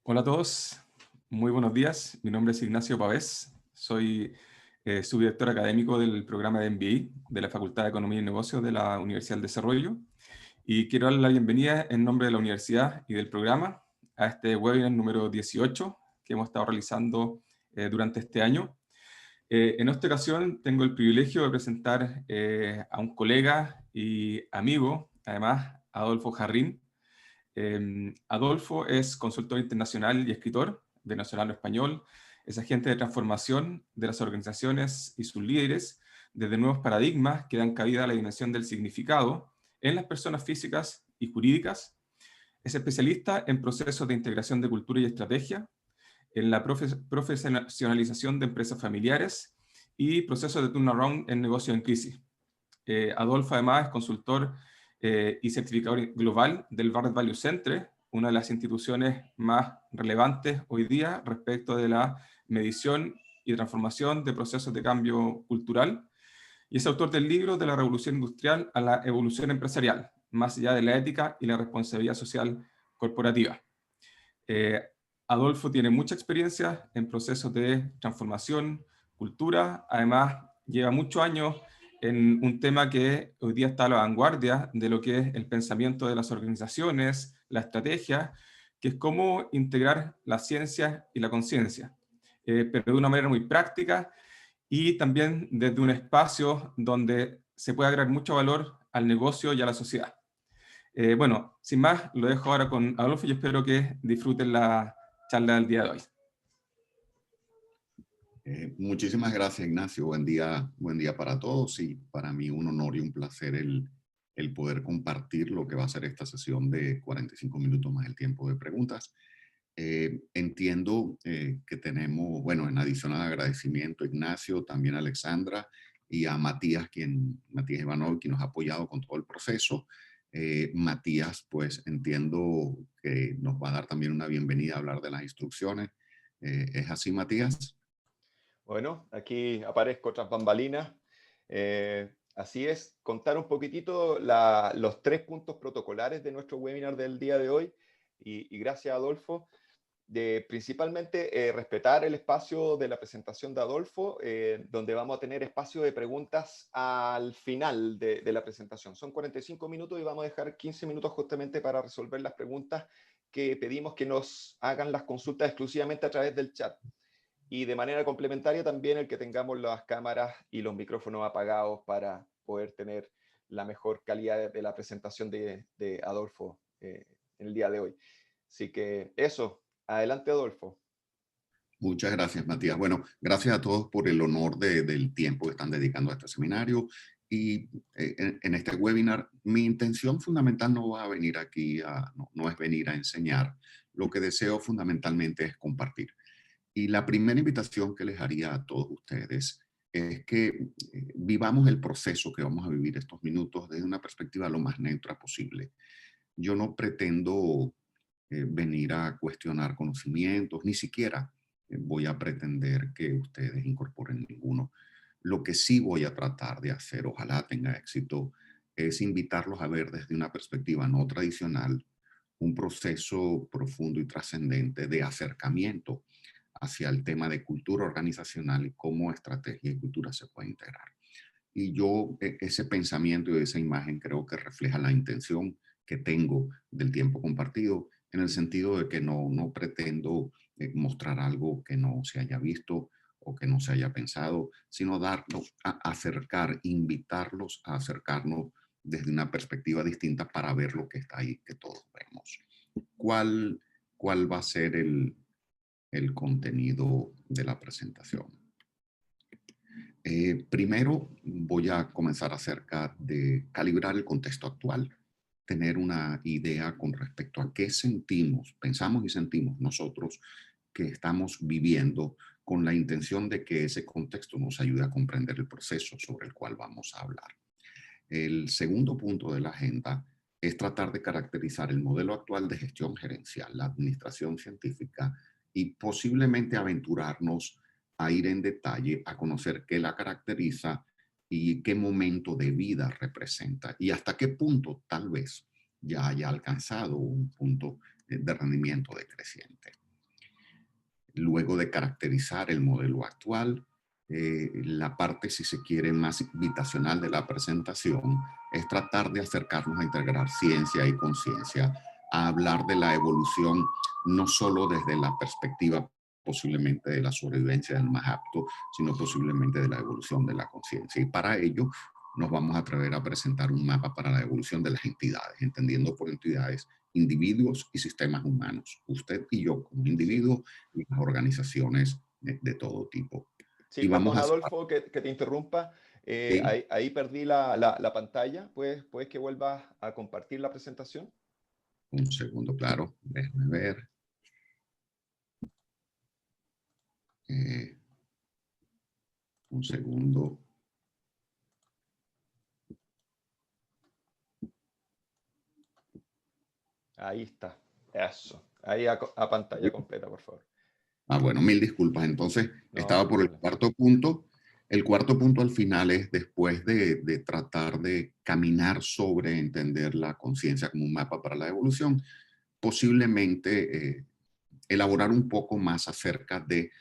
Hola a todos, muy buenos días. Mi nombre es Ignacio Pavés, soy subdirector académico del programa de MBA de la Facultad de Economía y Negocios de la Universidad del Desarrollo y quiero darle la bienvenida en nombre de la universidad y del programa a este webinar número 18 que hemos estado realizando durante este año. En esta ocasión tengo el privilegio de presentar a un colega y amigo, además, Adolfo Jarrín. Adolfo es consultor internacional y escritor, venezolano-español, es agente de transformación de las organizaciones y sus líderes desde nuevos paradigmas que dan cabida a la dimensión del significado en las personas físicas y jurídicas. Es especialista en procesos de integración de cultura y estrategia, en la profesionalización de empresas familiares y procesos de turnaround en negocios en crisis. Adolfo además es consultor y certificador global del Barrett Value Center, una de las instituciones más relevantes hoy día respecto de la medición y transformación de procesos de cambio cultural, y es autor del libro De la revolución industrial a la evolución empresarial, más allá de la ética y la responsabilidad social corporativa. Eh, Adolfo tiene mucha experiencia en procesos de transformación, cultura, además lleva muchos años en un tema que hoy día está a la vanguardia de lo que es el pensamiento de las organizaciones, la estrategia, que es cómo integrar la ciencia y la conciencia, pero de una manera muy práctica y también desde un espacio donde se puede agregar mucho valor al negocio y a la sociedad. Bueno, sin más, lo dejo ahora con Adolfo y espero que disfruten la charla del día de hoy. Muchísimas gracias, Ignacio. Buen día para todos y para mí un honor y un placer el poder compartir lo que va a ser esta sesión de 45 minutos más el tiempo de preguntas. Entiendo que tenemos, bueno, en adición al agradecimiento a Ignacio, también a Alexandra y a Matías, Matías Ivanov, quien nos ha apoyado con todo el proceso. Matías, pues entiendo que nos va a dar también una bienvenida a hablar de las instrucciones. ¿Es así, Matías? Bueno, aquí aparezco tras bambalinas. Así es, contar un poquitito los 3 puntos protocolares de nuestro webinar del día de hoy. Y gracias, Adolfo. Principalmente respetar el espacio de la presentación de Adolfo, donde vamos a tener espacio de preguntas al final de la presentación. Son 45 minutos y vamos a dejar 15 minutos justamente para resolver las preguntas que pedimos que nos hagan las consultas exclusivamente a través del chat. Y de manera complementaria también el que tengamos las cámaras y los micrófonos apagados para poder tener la mejor calidad de la presentación de Adolfo en el día de hoy. Así que eso, adelante Adolfo. Muchas gracias, Matías. Bueno, gracias a todos por el honor del tiempo que están dedicando a este seminario. Y en este webinar, mi intención fundamental no va a venir aquí, no es venir a enseñar. Lo que deseo fundamentalmente es compartir. Y la primera invitación que les haría a todos ustedes es que vivamos el proceso que vamos a vivir estos minutos desde una perspectiva lo más neutra posible. Yo no pretendo venir a cuestionar conocimientos, ni siquiera voy a pretender que ustedes incorporen ninguno. Lo que sí voy a tratar de hacer, ojalá tenga éxito, es invitarlos a ver desde una perspectiva no tradicional un proceso profundo y trascendente de acercamiento hacia el tema de cultura organizacional y cómo estrategia y cultura se pueden integrar. Y yo ese pensamiento y esa imagen creo que refleja la intención que tengo del tiempo compartido, en el sentido de que no pretendo mostrar algo que no se haya visto o que no se haya pensado, sino darnos a acercar, invitarlos a acercarnos desde una perspectiva distinta para ver lo que está ahí, que todos vemos. ¿Cuál, cuál va a ser el contenido de la presentación? Primero voy a comenzar acerca de calibrar el contexto actual, tener una idea con respecto a qué sentimos, pensamos y sentimos nosotros que estamos viviendo, con la intención de que ese contexto nos ayude a comprender el proceso sobre el cual vamos a hablar. El segundo punto de la agenda es tratar de caracterizar el modelo actual de gestión gerencial, la administración científica, y posiblemente aventurarnos a ir en detalle a conocer qué la caracteriza y qué momento de vida representa y hasta qué punto tal vez ya haya alcanzado un punto de rendimiento decreciente. luego de caracterizar el modelo actual. La parte, si se quiere, más invitacional de la presentación es tratar de acercarnos a integrar ciencia y conciencia, a hablar de la evolución no solo desde la perspectiva posiblemente de la sobrevivencia del más apto, sino posiblemente de la evolución de la conciencia. Y para ello nos vamos a atrever a presentar un mapa para la evolución de las entidades, entendiendo por entidades individuos y sistemas humanos, usted y yo como individuos y las organizaciones de todo tipo. Sí, Y vamos perdón, a hacer, Adolfo, que te interrumpa. ¿sí? Ahí perdí la pantalla. ¿Puedes que vuelvas a compartir la presentación? Un segundo, claro, déjame ver. Eh, un segundo. Ahí está. Eso. Ahí a pantalla completa, por favor. Bueno, mil disculpas. Entonces, No, estaba ningún por el problema. cuarto punto. El cuarto punto al final es después de tratar de caminar sobre entender la conciencia como un mapa para la evolución, posiblemente elaborar un poco más acerca de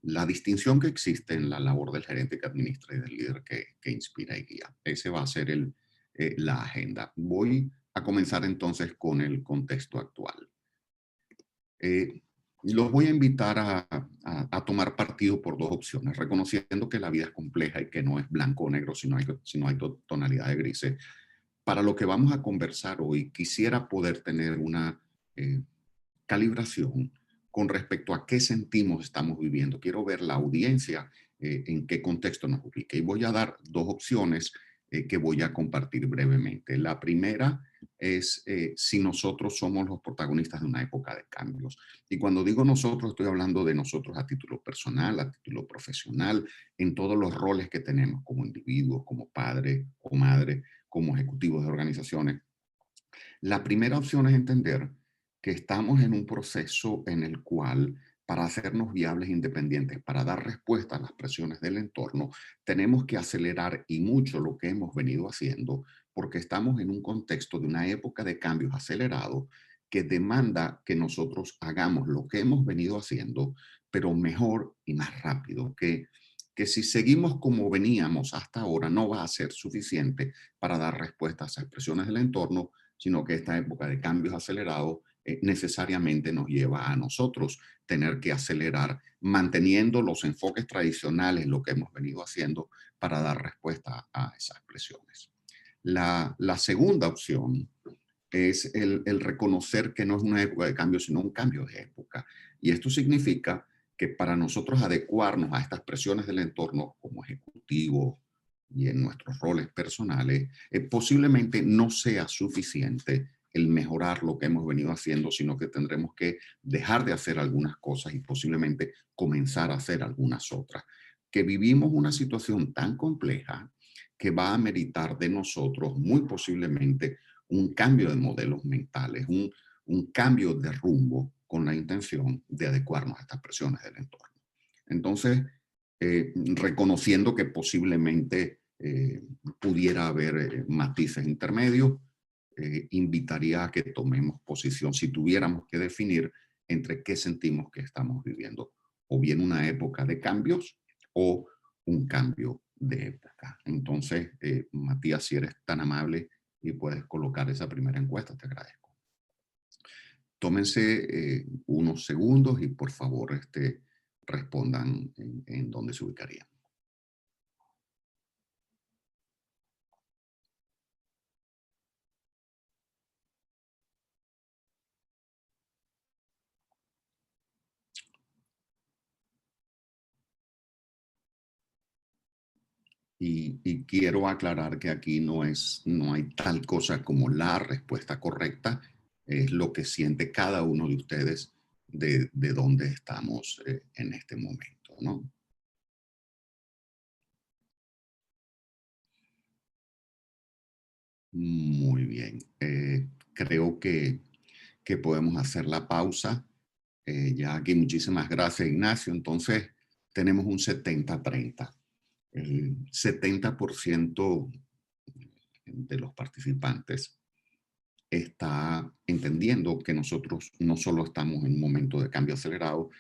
la distinción que existe en la labor del gerente que administra y del líder que inspira y guía. Ese va a ser la agenda. Voy a comenzar entonces con el contexto actual. Eh, los voy a invitar a tomar partido por dos opciones, reconociendo que la vida es compleja y que no es blanco o negro, sino hay tonalidad de grises. Para lo que vamos a conversar hoy, quisiera poder tener una calibración con respecto a qué sentimos estamos viviendo. Quiero ver la audiencia en qué contexto nos ubica. Y voy a dar dos opciones que voy a compartir brevemente. La primera es si nosotros somos los protagonistas de una época de cambios. Y cuando digo nosotros, estoy hablando de nosotros a título personal, a título profesional, en todos los roles que tenemos como individuos, como padre o madre, como ejecutivos de organizaciones. La primera opción es entender que estamos en un proceso en el cual, para hacernos viables e independientes, para dar respuesta a las presiones del entorno, tenemos que acelerar y mucho lo que hemos venido haciendo, porque estamos en un contexto de una época de cambios acelerados que demanda que nosotros hagamos lo que hemos venido haciendo, pero mejor y más rápido, que si seguimos como veníamos hasta ahora no va a ser suficiente para dar respuesta a esas presiones del entorno, sino que esta época de cambios acelerados necesariamente nos lleva a nosotros tener que acelerar manteniendo los enfoques tradicionales, lo que hemos venido haciendo para dar respuesta a esas presiones. La segunda opción es el reconocer que no es una época de cambio, sino un cambio de época. Y esto significa que para nosotros adecuarnos a estas presiones del entorno como ejecutivos y en nuestros roles personales, posiblemente no sea suficiente el mejorar lo que hemos venido haciendo, sino que tendremos que dejar de hacer algunas cosas y posiblemente comenzar a hacer algunas otras. Que vivimos una situación tan compleja que va a meritar de nosotros muy posiblemente un cambio de modelos mentales, un cambio de rumbo con la intención de adecuarnos a estas presiones del entorno. Entonces, reconociendo que posiblemente pudiera haber matices intermedios, invitaría a que tomemos posición si tuviéramos que definir entre qué sentimos que estamos viviendo, o bien una época de cambios o un cambio de época. Entonces, Matías, si eres tan amable y puedes colocar esa primera encuesta, te agradezco. Tómense unos segundos y por favor respondan en dónde se ubicarían. Y quiero aclarar que aquí no hay tal cosa como la respuesta correcta, es lo que siente cada uno de ustedes de dónde estamos en este momento, ¿no? Muy bien. Creo que podemos hacer la pausa. Ya aquí muchísimas gracias, Ignacio. Entonces, tenemos un 70-30. El 70% de los participantes está entendiendo que nosotros no solo estamos en un momento de cambio acelerado,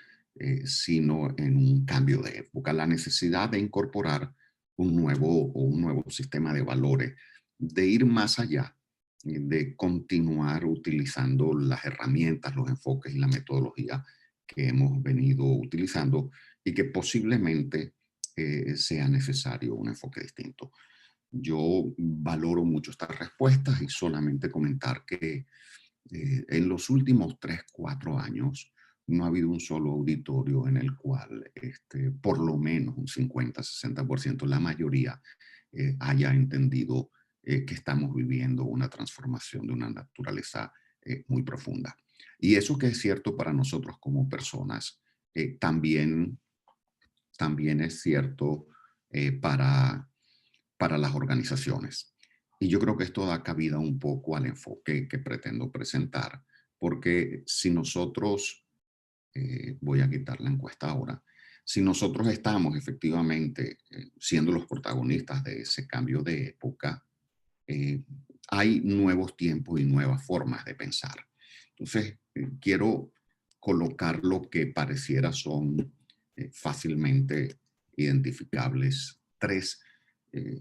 sino en un cambio de época, la necesidad de incorporar un nuevo sistema de valores, de ir más allá, de continuar utilizando las herramientas, los enfoques y la metodología que hemos venido utilizando y que posiblemente sea necesario un enfoque distinto. Yo valoro mucho estas respuestas y solamente comentar que en los últimos 3, 4 años no ha habido un solo auditorio en el cual por lo menos un 50-60%, la mayoría, haya entendido que estamos viviendo una transformación de una naturaleza muy profunda. Y eso que es cierto para nosotros como personas, también es cierto para las organizaciones. Y yo creo que esto da cabida un poco al enfoque que pretendo presentar, porque si nosotros, voy a quitar la encuesta ahora, si nosotros estamos efectivamente siendo los protagonistas de ese cambio de época, eh, hay nuevos tiempos y nuevas formas de pensar. Entonces, quiero colocar lo que pareciera son fácilmente identificables tres eh,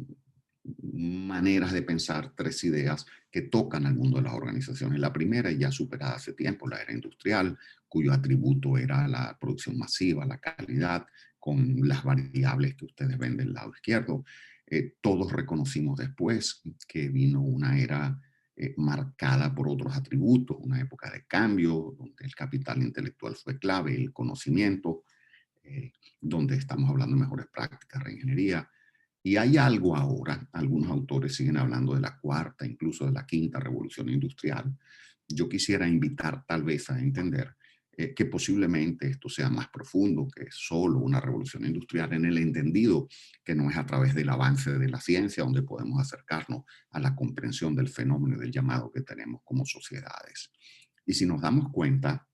maneras de pensar, tres ideas que tocan al mundo de las organizaciones. La primera, ya superada hace tiempo, la era industrial, cuyo atributo era la producción masiva, la calidad, con las variables que ustedes ven del lado izquierdo. Todos reconocimos después que vino una era marcada por otros atributos, una época de cambio, donde el capital intelectual fue clave, el conocimiento, donde estamos hablando de mejores prácticas, reingeniería. Y hay algo ahora, algunos autores siguen hablando de la cuarta, incluso de la quinta revolución industrial. Yo quisiera invitar tal vez a entender que posiblemente esto sea más profundo que solo una revolución industrial, en el entendido que no es a través del avance de la ciencia donde podemos acercarnos a la comprensión del fenómeno y del llamado que tenemos como sociedades. Y si nos damos cuenta,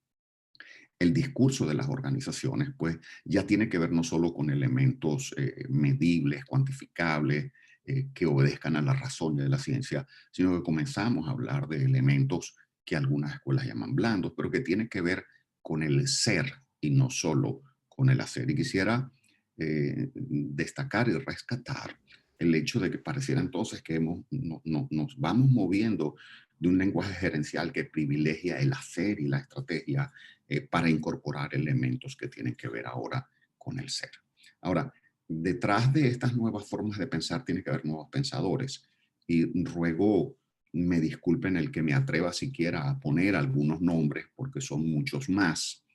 el discurso de las organizaciones, pues ya tiene que ver no solo con elementos medibles, cuantificables, que obedezcan a la razón de la ciencia, sino que comenzamos a hablar de elementos que algunas escuelas llaman blandos, pero que tienen que ver con el ser y no solo con el hacer. Y quisiera destacar y rescatar el hecho de que pareciera entonces que nos vamos moviendo de un lenguaje gerencial que privilegia el hacer y la estrategia para incorporar elementos que tienen que ver ahora con el ser. Ahora, detrás de estas nuevas formas de pensar tiene que haber nuevos pensadores y ruego me disculpen el que me atreva siquiera a poner algunos nombres porque son muchos más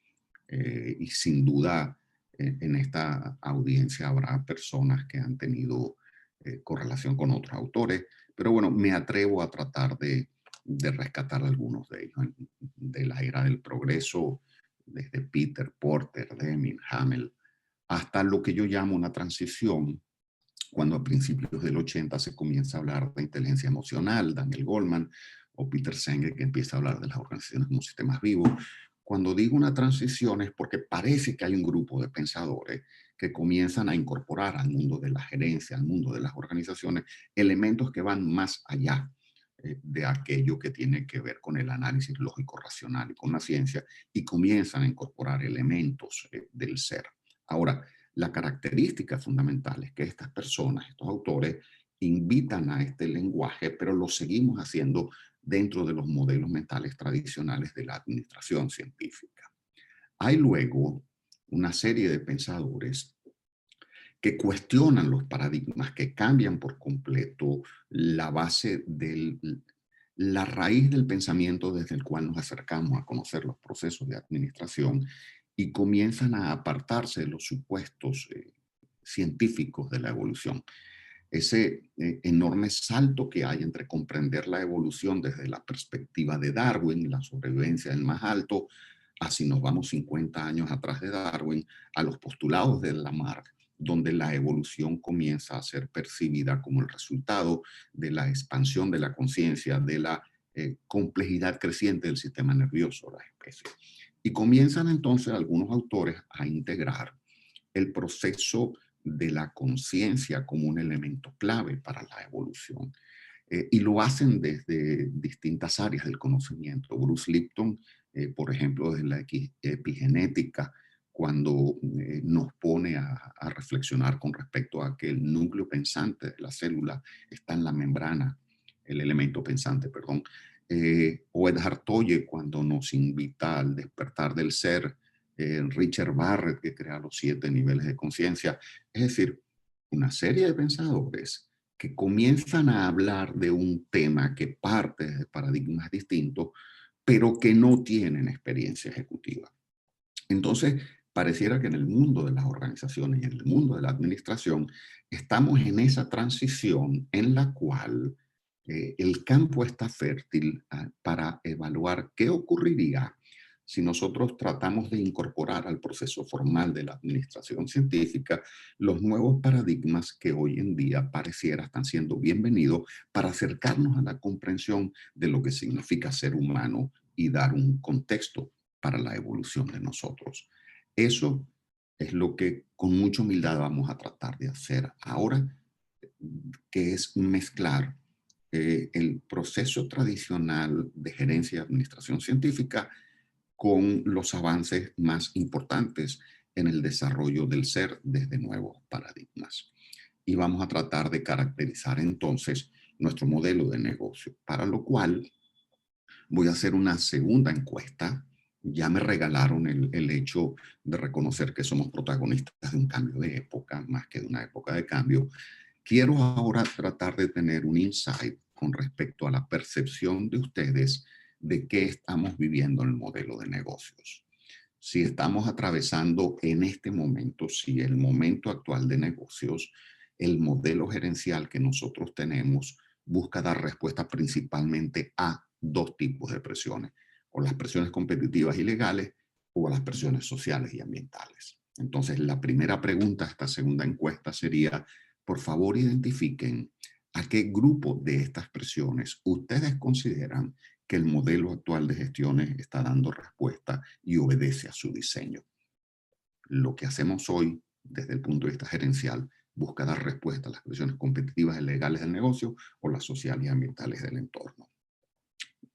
y sin duda en esta audiencia habrá personas que han tenido correlación con otros autores, pero bueno, me atrevo a tratar de rescatar algunos de ellos. De la era del progreso, desde Peter, Porter, Deming, Hamel, hasta lo que yo llamo una transición, cuando a principios del 80 se comienza a hablar de inteligencia emocional, Daniel Goleman, o Peter Senge, que empieza a hablar de las organizaciones como sistemas vivos. Cuando digo una transición es porque parece que hay un grupo de pensadores que comienzan a incorporar al mundo de la gerencia, al mundo de las organizaciones, elementos que van más allá de aquello que tiene que ver con el análisis lógico racional y con la ciencia, y comienzan a incorporar elementos del ser. Ahora, la característica fundamental es que estas personas, estos autores, invitan a este lenguaje, pero lo seguimos haciendo dentro de los modelos mentales tradicionales de la administración científica. Hay luego una serie de pensadores que cuestionan los paradigmas, que cambian por completo la base la raíz del pensamiento desde el cual nos acercamos a conocer los procesos de administración y comienzan a apartarse de los supuestos científicos de la evolución. Ese enorme salto que hay entre comprender la evolución desde la perspectiva de Darwin, la sobrevivencia del más alto, así nos vamos 50 años atrás de Darwin, a los postulados de Lamarck, donde la evolución comienza a ser percibida como el resultado de la expansión de la conciencia, de la complejidad creciente del sistema nervioso de las especies. Y comienzan entonces algunos autores a integrar el proceso de la conciencia como un elemento clave para la evolución. Y lo hacen desde distintas áreas del conocimiento. Bruce Lipton, por ejemplo, desde la epigenética, cuando nos pone a reflexionar con respecto a que el núcleo pensante de la célula está en la membrana, el elemento pensante, perdón. O Eckhart Tolle cuando nos invita al despertar del ser, Richard Barrett que crea los 7 niveles de conciencia. Es decir, una serie de pensadores que comienzan a hablar de un tema que parte de paradigmas distintos, pero que no tienen experiencia ejecutiva. Entonces, pareciera que en el mundo de las organizaciones y en el mundo de la administración estamos en esa transición en la cual el campo está fértil para evaluar qué ocurriría si nosotros tratamos de incorporar al proceso formal de la administración científica los nuevos paradigmas que hoy en día pareciera están siendo bienvenidos para acercarnos a la comprensión de lo que significa ser humano y dar un contexto para la evolución de nosotros. Eso es lo que con mucha humildad vamos a tratar de hacer ahora, que es mezclar el proceso tradicional de gerencia y administración científica con los avances más importantes en el desarrollo del ser desde nuevos paradigmas. Y vamos a tratar de caracterizar entonces nuestro modelo de negocio, para lo cual voy a hacer una segunda encuesta. Ya me regalaron el hecho de reconocer que somos protagonistas de un cambio de época, más que de una época de cambio. Quiero ahora tratar de tener un insight con respecto a la percepción de ustedes de qué estamos viviendo en el modelo de negocios. Si estamos atravesando en este momento, si el momento actual de negocios, el modelo gerencial que nosotros tenemos busca dar respuesta principalmente a 2 tipos de presiones, o las presiones competitivas y legales o a las presiones sociales y ambientales. Entonces, la primera pregunta a esta segunda encuesta sería, por favor, identifiquen a qué grupo de estas presiones ustedes consideran que el modelo actual de gestiones está dando respuesta y obedece a su diseño. Lo que hacemos hoy, desde el punto de vista gerencial, busca dar respuesta a las presiones competitivas y legales del negocio o las sociales y ambientales del entorno.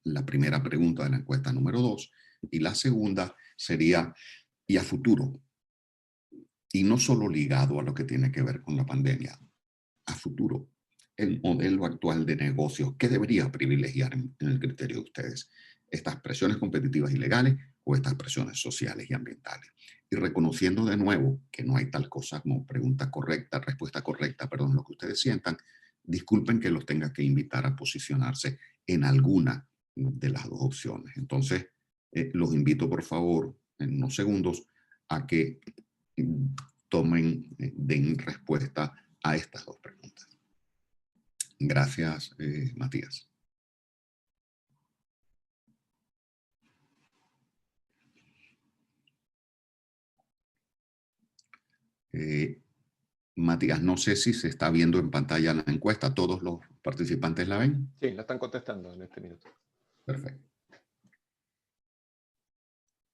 La primera pregunta de la encuesta número 2. Y la segunda sería, ¿y a futuro? Y no solo ligado a lo que tiene que ver con la pandemia. A futuro, el modelo actual de negocios, ¿qué debería privilegiar en el criterio de ustedes? ¿Estas presiones competitivas y legales o estas presiones sociales y ambientales? Y reconociendo de nuevo que no hay tal cosa como pregunta correcta, respuesta correcta, perdón, lo que ustedes sientan, disculpen que los tenga que invitar a posicionarse en alguna de las 2 opciones. Entonces, los invito por favor en unos segundos a que den respuesta a estas 2 preguntas. Gracias, Matías. Matías, no sé si se está viendo en pantalla la encuesta. ¿Todos los participantes la ven? Sí, la están contestando en este minuto. Perfecto.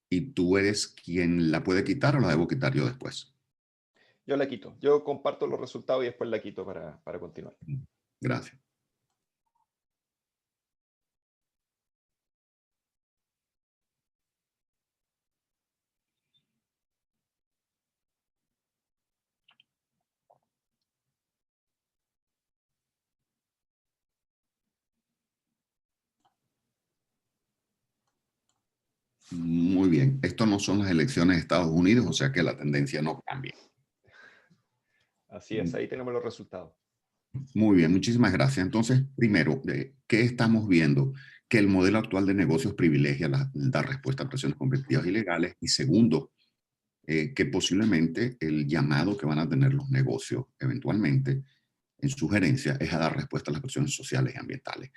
¿Y tú eres quien la puede quitar o la debo quitar yo después? Yo la quito. Yo comparto los resultados y después la quito para continuar. Gracias. Muy bien. Esto no son las elecciones de Estados Unidos, o sea que la tendencia no cambia. Así es, ahí tenemos los resultados. Muy bien, muchísimas gracias. Entonces, primero, ¿qué estamos viendo? Que el modelo actual de negocios privilegia dar respuesta a presiones competitivas y legales. Y segundo, que posiblemente el llamado que van a tener los negocios eventualmente en su gerencia es a dar respuesta a las presiones sociales y ambientales.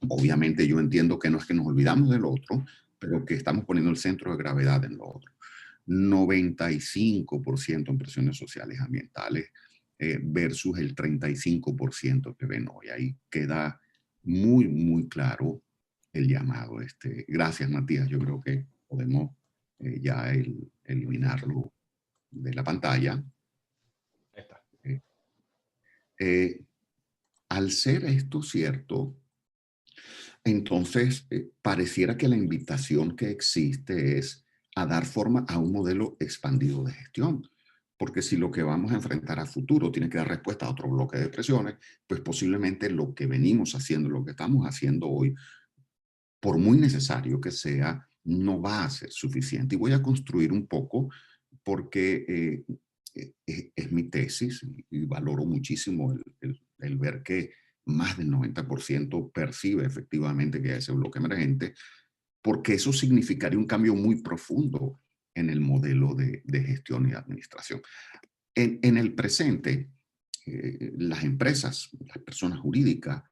Obviamente yo entiendo que no es que nos olvidamos del otro, pero que estamos poniendo el centro de gravedad en lo otro. 95% en presiones sociales y ambientales versus el 35% que ven hoy. Ahí queda muy, muy claro el llamado. Gracias, Matías. Yo creo que podemos ya eliminarlo de la pantalla. Ahí está. Al ser esto cierto, entonces pareciera que la invitación que existe es a dar forma a un modelo expandido de gestión. Porque si lo que vamos a enfrentar a futuro tiene que dar respuesta a otro bloque de presiones, pues posiblemente lo que venimos haciendo, lo que estamos haciendo hoy, por muy necesario que sea, no va a ser suficiente. Y voy a construir un poco porque es mi tesis y valoro muchísimo el ver que más del 90% percibe efectivamente que ese bloque emergente, porque eso significaría un cambio muy profundo en el modelo de gestión y administración. En el presente, las empresas, las personas jurídicas,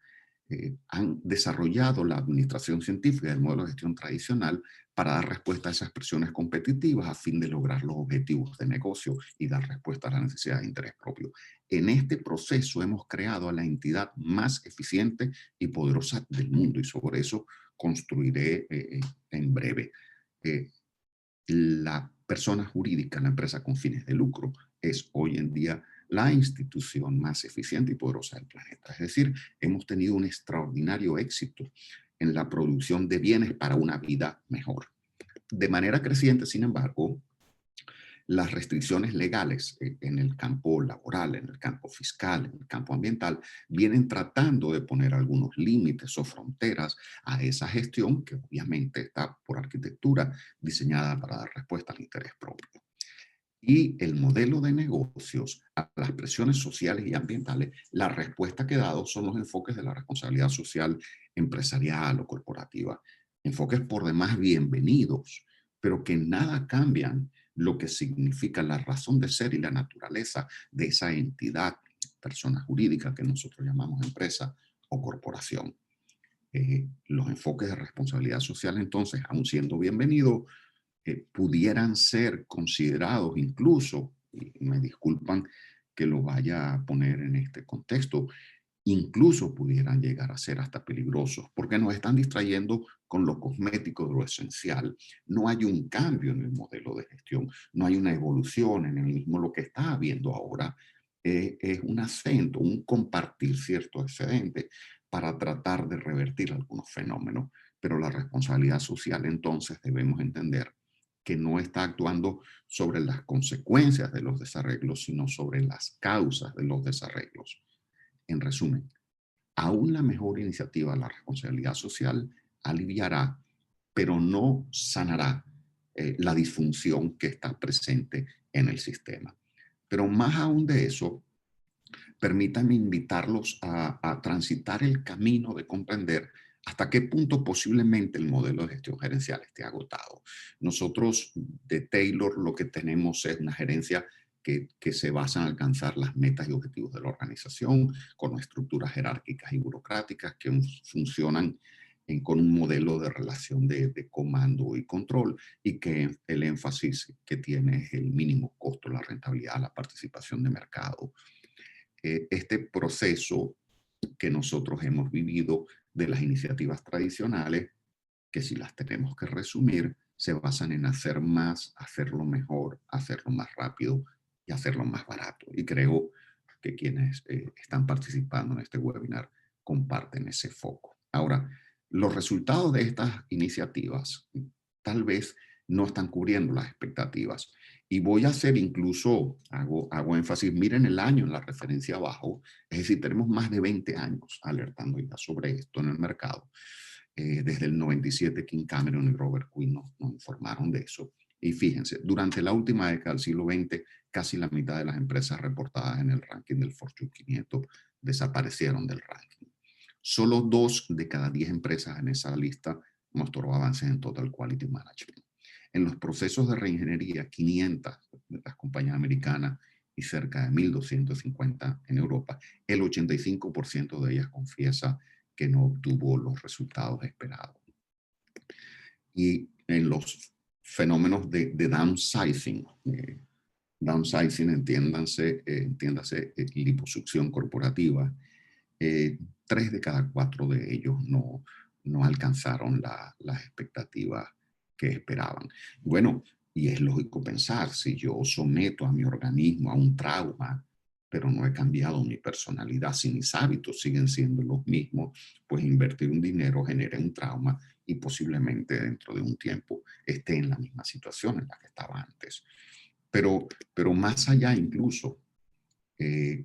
han desarrollado la administración científica del modelo de gestión tradicional para dar respuesta a esas presiones competitivas a fin de lograr los objetivos de negocio y dar respuesta a las necesidades de interés propio. En este proceso hemos creado a la entidad más eficiente y poderosa del mundo y sobre eso construiré en breve. La persona jurídica, la empresa con fines de lucro, es hoy en día la institución más eficiente y poderosa del planeta. Es decir, hemos tenido un extraordinario éxito en la producción de bienes para una vida mejor. De manera creciente, sin embargo, las restricciones legales en el campo laboral, en el campo fiscal, en el campo ambiental, vienen tratando de poner algunos límites o fronteras a esa gestión que obviamente está por arquitectura diseñada para dar respuesta al interés propio. Y el modelo de negocios a las presiones sociales y ambientales, la respuesta que he dado son los enfoques de la responsabilidad social empresarial o corporativa. Enfoques por demás bienvenidos, pero que nada cambian lo que significa la razón de ser y la naturaleza de esa entidad, persona jurídica que nosotros llamamos empresa o corporación. Los enfoques de responsabilidad social, entonces, aun siendo bienvenidos, pudieran ser considerados incluso, y me disculpan que lo vaya a poner en este contexto, incluso pudieran llegar a ser hasta peligrosos, porque nos están distrayendo con lo cosmético de lo esencial. No hay un cambio en el modelo de gestión, no hay una evolución en el mismo. Lo que está habiendo ahora es un acento, un compartir cierto excedente para tratar de revertir algunos fenómenos, pero la responsabilidad social entonces debemos entender que no está actuando sobre las consecuencias de los desarreglos, sino sobre las causas de los desarreglos. En resumen, aún la mejor iniciativa de la responsabilidad social aliviará, pero no sanará la disfunción que está presente en el sistema. Pero más aún de eso, permítanme invitarlos a transitar el camino de comprender hasta qué punto posiblemente el modelo de gestión gerencial esté agotado. Nosotros de Taylor lo que tenemos es una gerencia que se basa en alcanzar las metas y objetivos de la organización con estructuras jerárquicas y burocráticas que funcionan con un modelo de relación de comando y control y que el énfasis que tiene es el mínimo costo, la rentabilidad, la participación de mercado. Este proceso que nosotros hemos vivido de las iniciativas tradicionales, que si las tenemos que resumir, se basan en hacer más, hacerlo mejor, hacerlo más rápido y hacerlo más barato. Y creo que quienes están participando en este webinar comparten ese foco. Ahora, los resultados de estas iniciativas tal vez no están cubriendo las expectativas. Y voy a hacer incluso, hago énfasis, miren el año en la referencia abajo, es decir, tenemos más de 20 años alertando ya sobre esto en el mercado. Desde el 97, Kim Cameron y Robert Quinn nos informaron de eso. Y fíjense, durante la última década del siglo XX, casi la mitad de las empresas reportadas en el ranking del Fortune 500 desaparecieron del ranking. Solo 2 de cada 10 empresas en esa lista mostró avances en Total Quality Management. En los procesos de reingeniería, 500 de las compañías americanas y cerca de 1.250 en Europa, el 85% de ellas confiesa que no obtuvo los resultados esperados. Y en los fenómenos de downsizing, entiéndase liposucción corporativa, 3 de cada 4 de ellos no alcanzaron las expectativas que esperaban. Bueno, y es lógico pensar, si yo someto a mi organismo a un trauma, pero no he cambiado mi personalidad, si mis hábitos siguen siendo los mismos, pues invertir un dinero genera un trauma y posiblemente dentro de un tiempo esté en la misma situación en la que estaba antes. Pero más allá incluso,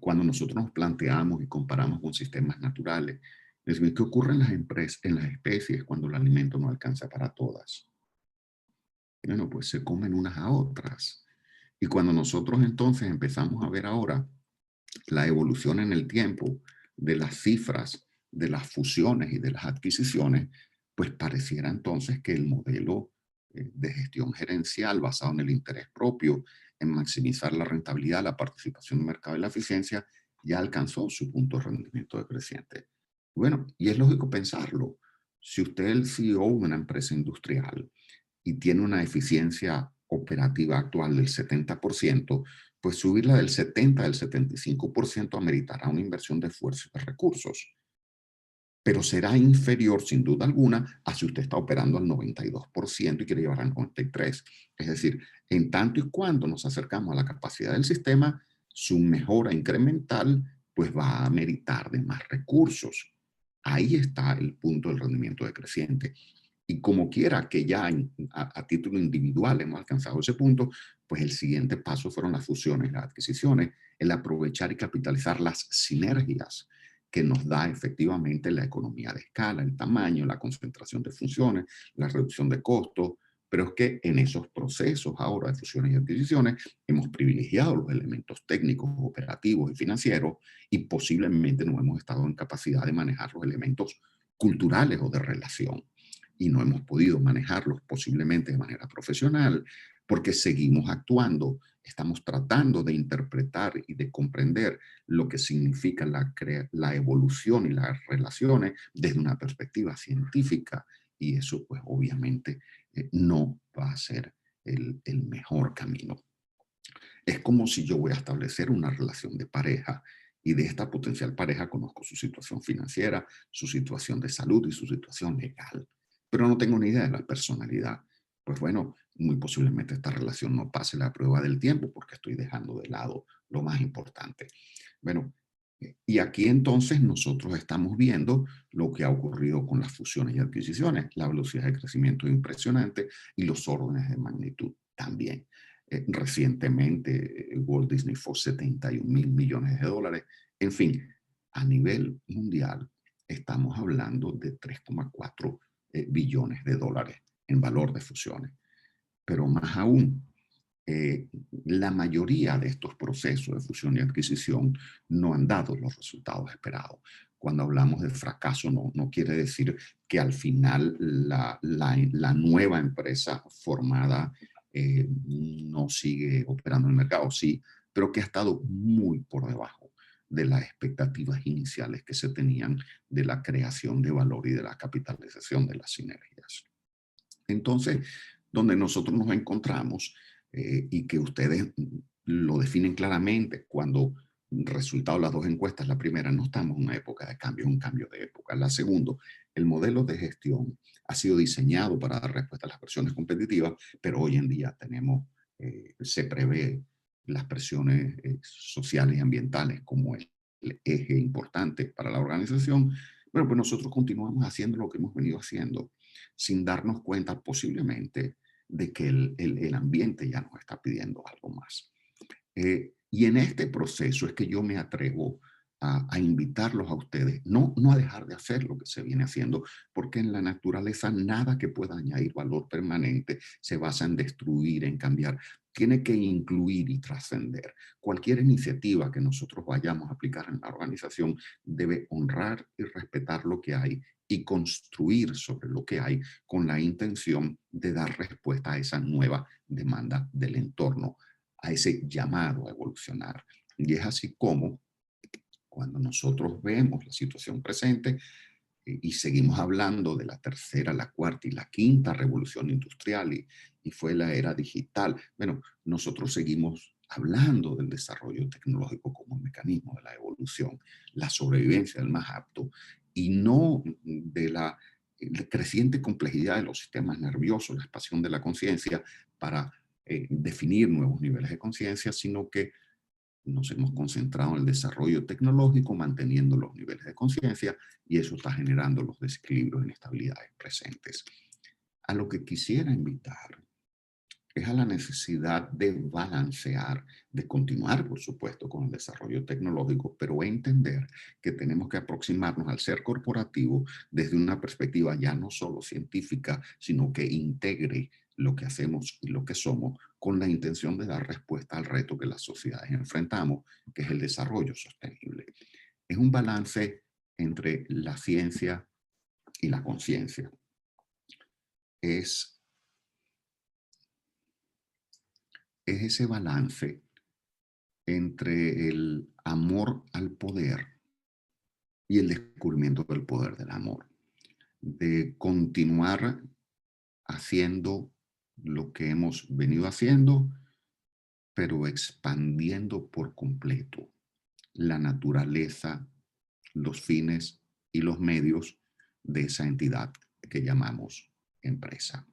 cuando nosotros nos planteamos y comparamos con sistemas naturales, decimos, ¿qué ocurre en en las especies cuando el alimento no alcanza para todas? Bueno, pues se comen unas a otras. Y cuando nosotros entonces empezamos a ver ahora la evolución en el tiempo de las cifras, de las fusiones y de las adquisiciones, pues pareciera entonces que el modelo de gestión gerencial basado en el interés propio, en maximizar la rentabilidad, la participación del mercado y la eficiencia, ya alcanzó su punto de rendimiento decreciente. Bueno, y es lógico pensarlo. Si usted es el CEO de una empresa industrial y tiene una eficiencia operativa actual del 70%, pues subirla del 70 al 75% ameritará una inversión de esfuerzo y de recursos, pero será inferior sin duda alguna a si usted está operando al 92% y quiere llevar al 93%. Es decir, en tanto y cuando nos acercamos a la capacidad del sistema, su mejora incremental pues va a ameritar de más recursos. Ahí está el punto del rendimiento decreciente. Y como quiera que ya a título individual hemos alcanzado ese punto, pues el siguiente paso fueron las fusiones, las adquisiciones, el aprovechar y capitalizar las sinergias que nos da efectivamente la economía de escala, el tamaño, la concentración de funciones, la reducción de costos, pero es que en esos procesos ahora de fusiones y adquisiciones hemos privilegiado los elementos técnicos, operativos y financieros y posiblemente no hemos estado en capacidad de manejar los elementos culturales o de relación y no hemos podido manejarlos posiblemente de manera profesional porque seguimos actuando, estamos tratando de interpretar y de comprender lo que significa la evolución y las relaciones desde una perspectiva científica y eso pues obviamente no va a ser el mejor camino. Es como si yo voy a establecer una relación de pareja y de esta potencial pareja conozco su situación financiera, su situación de salud y su situación legal, pero no tengo ni idea de la personalidad. Pues bueno, muy posiblemente esta relación no pase la prueba del tiempo porque estoy dejando de lado lo más importante. Bueno, y aquí entonces nosotros estamos viendo lo que ha ocurrido con las fusiones y adquisiciones. La velocidad de crecimiento es impresionante y los órdenes de magnitud también. Recientemente Walt Disney fue 71.000 millones de dólares. En fin, a nivel mundial estamos hablando de 3,4 billones de dólares en valor de fusiones. Pero más aún, la mayoría de estos procesos de fusión y adquisición no han dado los resultados esperados. Cuando hablamos de fracaso, no quiere decir que al final la nueva empresa formada no sigue operando en el mercado, sí, pero que ha estado muy por debajo de las expectativas iniciales que se tenían de la creación de valor y de la capitalización de las sinergias. Entonces, donde nosotros nos encontramos y que ustedes lo definen claramente cuando resultado de las dos encuestas, la primera, no estamos en una época de cambio, es un cambio de época. La segunda, el modelo de gestión ha sido diseñado para dar respuesta a las presiones competitivas, pero hoy en día se prevé las presiones sociales y ambientales como el eje importante para la organización. Bueno, pues nosotros continuamos haciendo lo que hemos venido haciendo sin darnos cuenta posiblemente de que el ambiente ya nos está pidiendo algo más. Y en este proceso es que yo me atrevo a invitarlos a ustedes, no a dejar de hacer lo que se viene haciendo, porque en la naturaleza nada que pueda añadir valor permanente se basa en destruir, en cambiar. Tiene que incluir y trascender. Cualquier iniciativa que nosotros vayamos a aplicar en la organización debe honrar y respetar lo que hay y construir sobre lo que hay con la intención de dar respuesta a esa nueva demanda del entorno, a ese llamado a evolucionar. Y es así como cuando nosotros vemos la situación presente y seguimos hablando de la tercera, la cuarta y la quinta revolución industrial y fue la era digital, bueno, nosotros seguimos hablando del desarrollo tecnológico como un mecanismo de la evolución, la sobrevivencia del más apto y no de la creciente complejidad de los sistemas nerviosos, la expansión de la conciencia para definir nuevos niveles de conciencia, sino que Nos hemos concentrado en el desarrollo tecnológico, manteniendo los niveles de conciencia, y eso está generando los desequilibrios e inestabilidades presentes. A lo que quisiera invitar es a la necesidad de balancear, de continuar, por supuesto, con el desarrollo tecnológico, pero entender que tenemos que aproximarnos al ser corporativo desde una perspectiva ya no solo científica, sino que integre lo que hacemos y lo que somos con la intención de dar respuesta al reto que las sociedades enfrentamos, que es el desarrollo sostenible. Es un balance entre la ciencia y la conciencia. Es ese balance entre el amor al poder y el descubrimiento del poder del amor, de continuar haciendo lo que hemos venido haciendo, pero expandiendo por completo la naturaleza, los fines y los medios de esa entidad que llamamos empresa.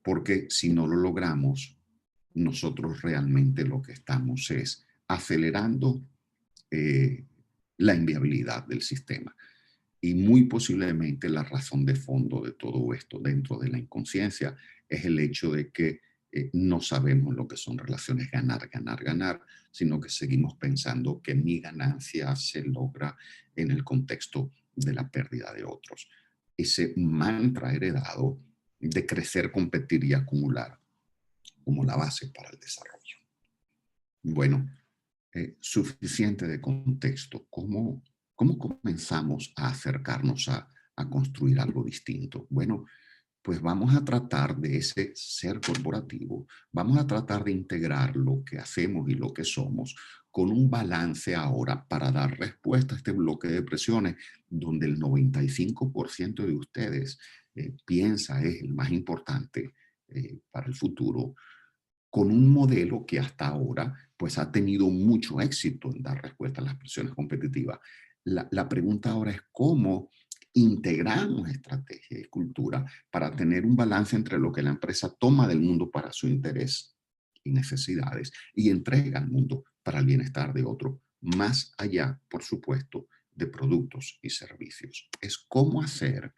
Porque si no lo logramos, nosotros realmente lo que estamos es acelerando la inviabilidad del sistema. Y muy posiblemente la razón de fondo de todo esto dentro de la inconsciencia es el hecho de que no sabemos lo que son relaciones ganar, ganar, ganar, sino que seguimos pensando que mi ganancia se logra en el contexto de la pérdida de otros. Ese mantra heredado de crecer, competir y acumular como la base para el desarrollo. Bueno, suficiente de contexto. ¿Cómo comenzamos a acercarnos a construir algo distinto? Bueno, pues vamos a tratar de ese ser corporativo, vamos a tratar de integrar lo que hacemos y lo que somos con un balance ahora para dar respuesta a este bloque de presiones donde el 95% de ustedes piensa es el más importante para el futuro, con un modelo que hasta ahora pues ha tenido mucho éxito en dar respuesta a las presiones competitivas. La pregunta ahora es cómo integramos estrategia y cultura para tener un balance entre lo que la empresa toma del mundo para su interés y necesidades y entrega al mundo para el bienestar de otro, más allá, por supuesto, de productos y servicios. Es cómo hacer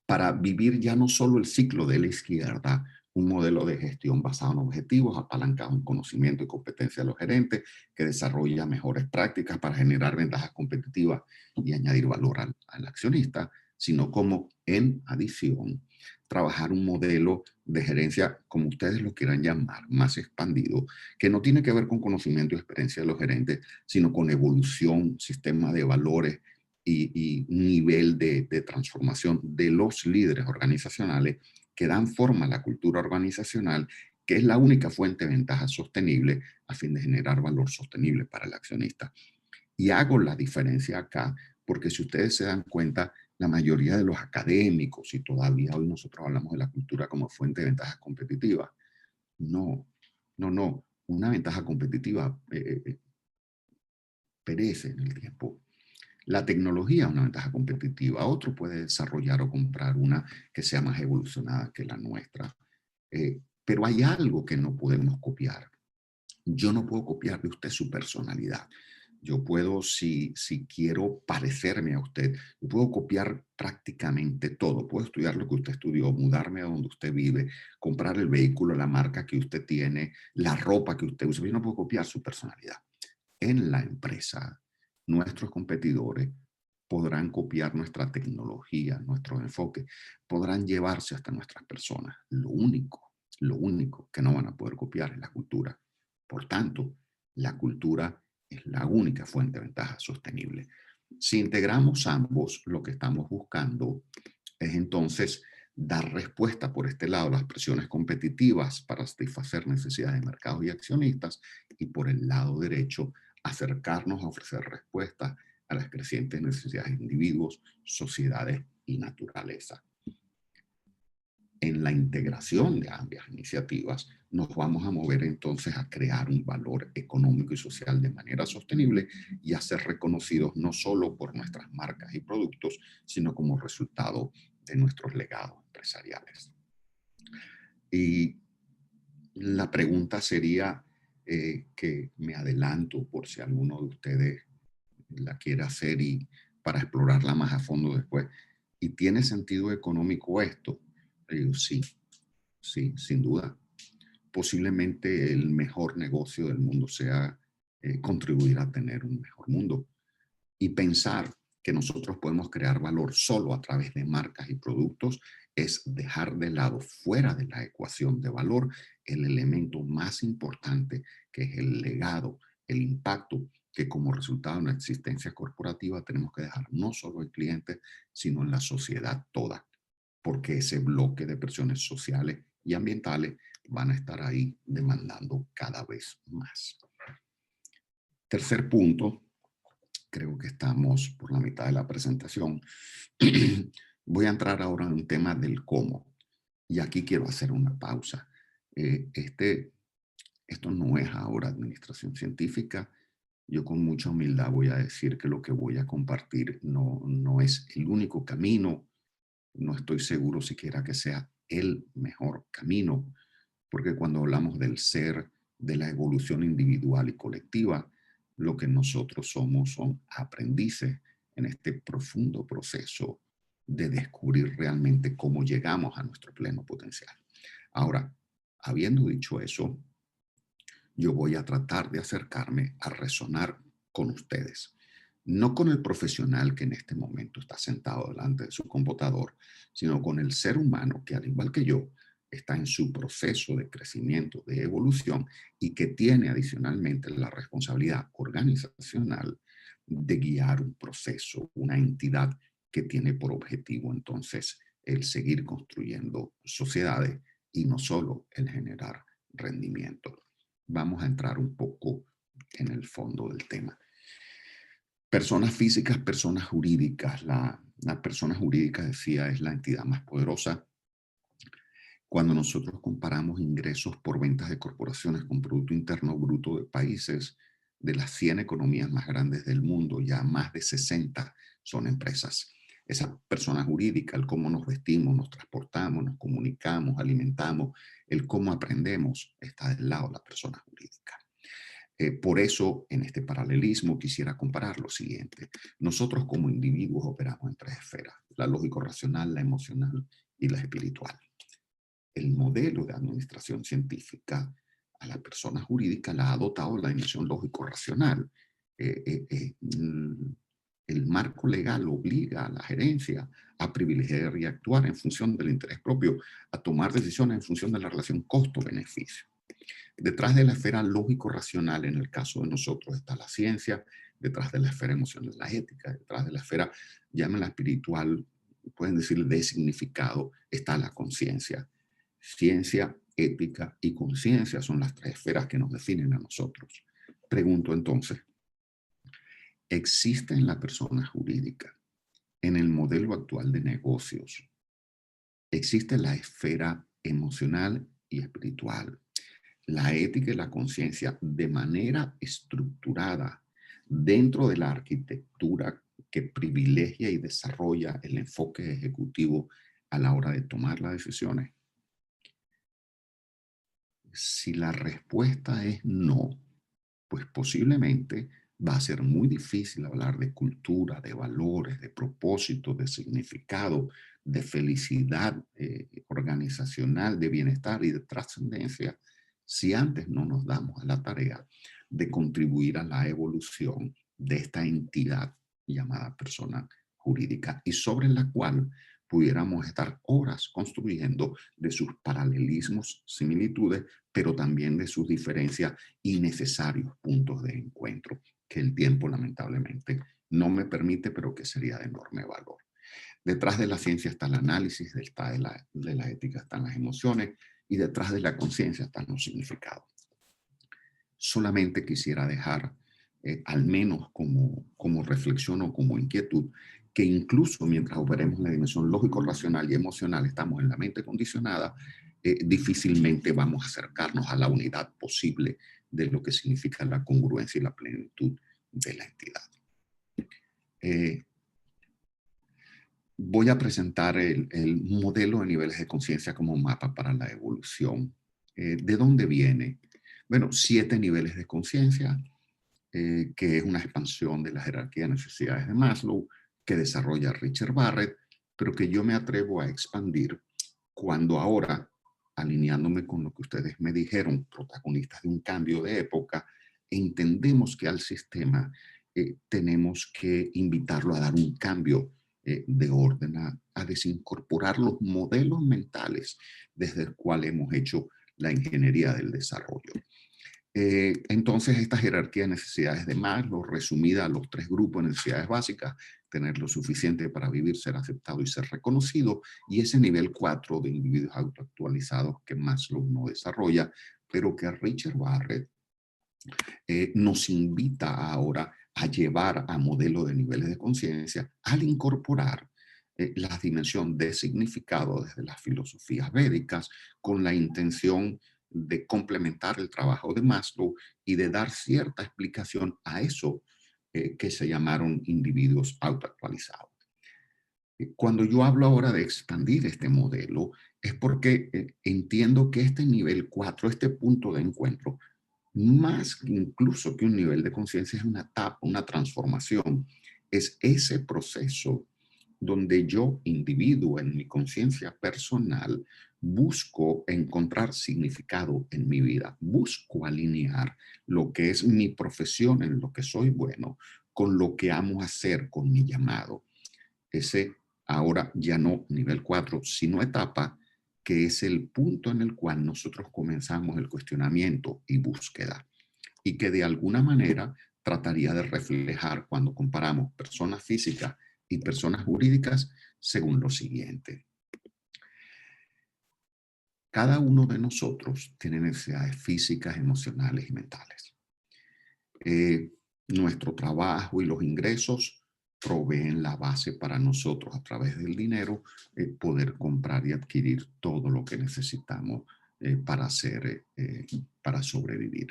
para vivir ya no solo el ciclo de la izquierda, un modelo de gestión basado en objetivos, apalancado en conocimiento y competencia de los gerentes, que desarrolla mejores prácticas para generar ventajas competitivas y añadir valor al accionista, sino como, en adición, trabajar un modelo de gerencia, como ustedes lo quieran llamar, más expandido, que no tiene que ver con conocimiento y experiencia de los gerentes, sino con evolución, sistema de valores y nivel de transformación de los líderes organizacionales que dan forma a la cultura organizacional, que es la única fuente de ventaja sostenible a fin de generar valor sostenible para el accionista. Y hago la diferencia acá porque si ustedes se dan cuenta, la mayoría de los académicos, y todavía hoy nosotros hablamos de la cultura como fuente de ventajas competitivas, no. Una ventaja competitiva perece en el tiempo. La tecnología es una ventaja competitiva. Otro puede desarrollar o comprar una que sea más evolucionada que la nuestra. Pero hay algo que no podemos copiar. Yo no puedo copiar de usted su personalidad. Yo puedo, si quiero parecerme a usted, yo puedo copiar prácticamente todo. Puedo estudiar lo que usted estudió, mudarme a donde usted vive, comprar el vehículo, la marca que usted tiene, la ropa que usted usa. Yo no puedo copiar su personalidad. En la empresa, nuestros competidores podrán copiar nuestra tecnología, nuestro enfoque, podrán llevarse hasta nuestras personas. Lo único que no van a poder copiar es la cultura. Por tanto, la cultura es la única fuente de ventaja sostenible. Si integramos ambos, lo que estamos buscando es entonces dar respuesta por este lado a las presiones competitivas para satisfacer necesidades de mercados y accionistas, y por el lado derecho acercarnos a ofrecer respuestas a las crecientes necesidades de individuos, sociedades y naturaleza. En la integración de ambas iniciativas nos vamos a mover entonces a crear un valor económico y social de manera sostenible y a ser reconocidos no solo por nuestras marcas y productos, sino como resultado de nuestros legados empresariales. Y la pregunta sería, que me adelanto por si alguno de ustedes la quiere hacer y para explorarla más a fondo después. ¿Y tiene sentido económico esto? Sí, sí, sin duda. Posiblemente el mejor negocio del mundo sea contribuir a tener un mejor mundo. Y pensar que nosotros podemos crear valor solo a través de marcas y productos es dejar de lado, fuera de la ecuación de valor, el elemento más importante, que es el legado, el impacto que como resultado de una existencia corporativa tenemos que dejar no solo en clientes, sino en la sociedad toda, porque ese bloque de presiones sociales y ambientales van a estar ahí demandando cada vez más. Tercer punto, creo que estamos por la mitad de la presentación. Voy a entrar ahora en un tema del cómo. Y aquí quiero hacer una pausa. Esto no es ahora administración científica. Yo con mucha humildad voy a decir que lo que voy a compartir no es el único camino. No estoy seguro siquiera que sea el mejor camino, porque cuando hablamos del ser, de la evolución individual y colectiva, lo que nosotros somos son aprendices en este profundo proceso de descubrir realmente cómo llegamos a nuestro pleno potencial. Ahora, habiendo dicho eso, yo voy a tratar de acercarme a resonar con ustedes. No con el profesional que en este momento está sentado delante de su computador, sino con el ser humano que, al igual que yo, está en su proceso de crecimiento, de evolución, y que tiene adicionalmente la responsabilidad organizacional de guiar un proceso, una entidad que tiene por objetivo entonces el seguir construyendo sociedades y no solo el generar rendimiento. Vamos a entrar un poco en el fondo del tema. Personas físicas, personas jurídicas. La persona jurídica, decía, es la entidad más poderosa. Cuando nosotros comparamos ingresos por ventas de corporaciones con Producto Interno Bruto de países, de las 100 economías más grandes del mundo, ya más de 60 son empresas. Esa persona jurídica, el cómo nos vestimos, nos transportamos, nos comunicamos, alimentamos, el cómo aprendemos, está del lado de la persona jurídica. Por eso, en este paralelismo, quisiera comparar lo siguiente. Nosotros como individuos operamos en 3 esferas: la lógico-racional, la emocional y la espiritual. El modelo de administración científica a la persona jurídica la ha dotado la dimensión lógico-racional. El marco legal obliga a la gerencia a privilegiar y actuar en función del interés propio, a tomar decisiones en función de la relación costo-beneficio. Detrás de la esfera lógico-racional, en el caso de nosotros, está la ciencia; detrás de la esfera emocional, la ética; detrás de la esfera, llámenla espiritual, pueden decir de significado, está la conciencia. Ciencia, ética y conciencia son las 3 esferas que nos definen a nosotros. Pregunto entonces, ¿existe en la persona jurídica, en el modelo actual de negocios, existe la esfera emocional y espiritual, la ética y la conciencia de manera estructurada dentro de la arquitectura que privilegia y desarrolla el enfoque ejecutivo a la hora de tomar las decisiones? Si la respuesta es no, pues posiblemente va a ser muy difícil hablar de cultura, de valores, de propósito, de significado, de felicidad organizacional, de bienestar y de trascendencia, si antes no nos damos a la tarea de contribuir a la evolución de esta entidad llamada persona jurídica, y sobre la cual pudiéramos estar horas construyendo de sus paralelismos, similitudes, pero también de sus diferencias y necesarios puntos de encuentro, que el tiempo lamentablemente no me permite, pero que sería de enorme valor. Detrás de la ciencia está el análisis, detrás de la ética están las emociones, y detrás de la conciencia están los significados. Solamente quisiera dejar, al menos como reflexión o como inquietud, que incluso mientras operemos en la dimensión lógico-racional y emocional, estamos en la mente condicionada, difícilmente vamos a acercarnos a la unidad posible de lo que significa la congruencia y la plenitud de la entidad. Voy a presentar el modelo de niveles de conciencia como mapa para la evolución. ¿De dónde viene? Bueno, 7 niveles de conciencia, que es una expansión de la jerarquía de necesidades de Maslow, que desarrolla Richard Barrett, pero que yo me atrevo a expandir cuando ahora, alineándome con lo que ustedes me dijeron, protagonistas de un cambio de época, entendemos que al sistema tenemos que invitarlo a dar un cambio de orden, a desincorporar los modelos mentales desde el cual hemos hecho la ingeniería del desarrollo. Entonces, esta jerarquía de necesidades de Maslow, resumida a los 3 grupos de necesidades básicas, tener lo suficiente para vivir, ser aceptado y ser reconocido, y ese nivel 4 de individuos autoactualizados que Maslow no desarrolla, pero que Richard Barrett nos invita ahora a llevar a modelo de niveles de conciencia al incorporar la dimensión de significado desde las filosofías védicas con la intención de complementar el trabajo de Maslow y de dar cierta explicación a eso que se llamaron individuos autoactualizados. Cuando yo hablo ahora de expandir este modelo, es porque entiendo que este nivel 4, este punto de encuentro, más incluso que un nivel de conciencia, es una etapa, una transformación. Es ese proceso donde yo, individuo, en mi conciencia personal, busco encontrar significado en mi vida, busco alinear lo que es mi profesión, en lo que soy bueno, con lo que amo hacer, con mi llamado. Ese ahora ya no nivel 4, sino etapa, que es el punto en el cual nosotros comenzamos el cuestionamiento y búsqueda, y que de alguna manera trataría de reflejar cuando comparamos personas físicas y personas jurídicas según lo siguiente. Cada uno de nosotros tiene necesidades físicas, emocionales y mentales. Nuestro trabajo y los ingresos proveen la base para nosotros a través del dinero poder comprar y adquirir todo lo que necesitamos para sobrevivir.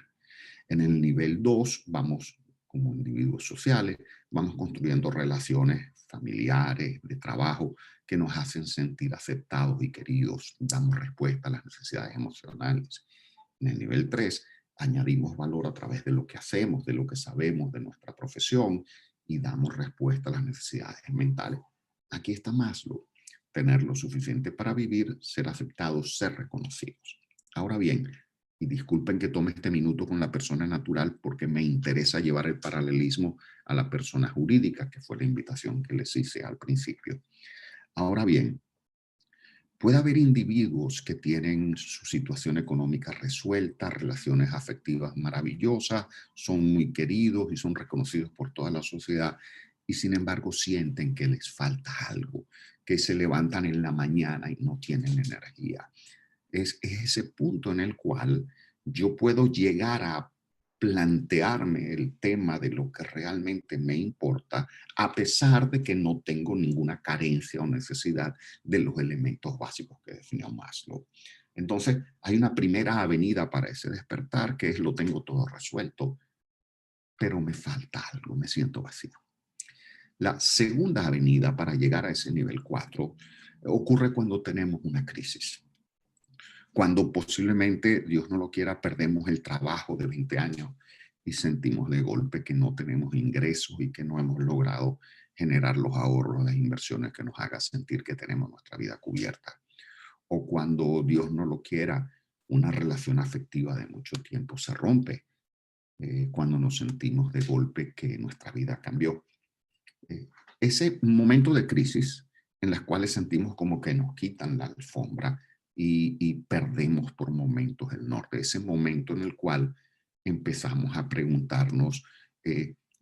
En el nivel 2 vamos como individuos sociales, vamos construyendo relaciones familiares, de trabajo, que nos hacen sentir aceptados y queridos, damos respuesta a las necesidades emocionales. En el nivel 3 añadimos valor a través de lo que hacemos, de lo que sabemos, de nuestra profesión, y damos respuesta a las necesidades mentales. Aquí está Maslow: tener lo suficiente para vivir, ser aceptados, ser reconocidos. Ahora bien, y disculpen que tome este minuto con la persona natural porque me interesa llevar el paralelismo a la persona jurídica, que fue la invitación que les hice al principio. Ahora bien, puede haber individuos que tienen su situación económica resuelta, relaciones afectivas maravillosas, son muy queridos y son reconocidos por toda la sociedad, y sin embargo sienten que les falta algo, que se levantan en la mañana y no tienen energía. Es ese punto en el cual yo puedo llegar a plantearme el tema de lo que realmente me importa, a pesar de que no tengo ninguna carencia o necesidad de los elementos básicos que definió Maslow. Entonces, hay una primera avenida para ese despertar, que es: lo tengo todo resuelto, pero me falta algo, me siento vacío. La segunda avenida para llegar a ese nivel 4 ocurre cuando tenemos una crisis. Cuando posiblemente, Dios no lo quiera, perdemos el trabajo de 20 años y sentimos de golpe que no tenemos ingresos y que no hemos logrado generar los ahorros, las inversiones que nos haga sentir que tenemos nuestra vida cubierta. O cuando, Dios no lo quiera, una relación afectiva de mucho tiempo se rompe, cuando nos sentimos de golpe que nuestra vida cambió. Ese momento de crisis en las cuales sentimos como que nos quitan la alfombra y perdemos por momentos el norte, ese momento en el cual empezamos a preguntarnos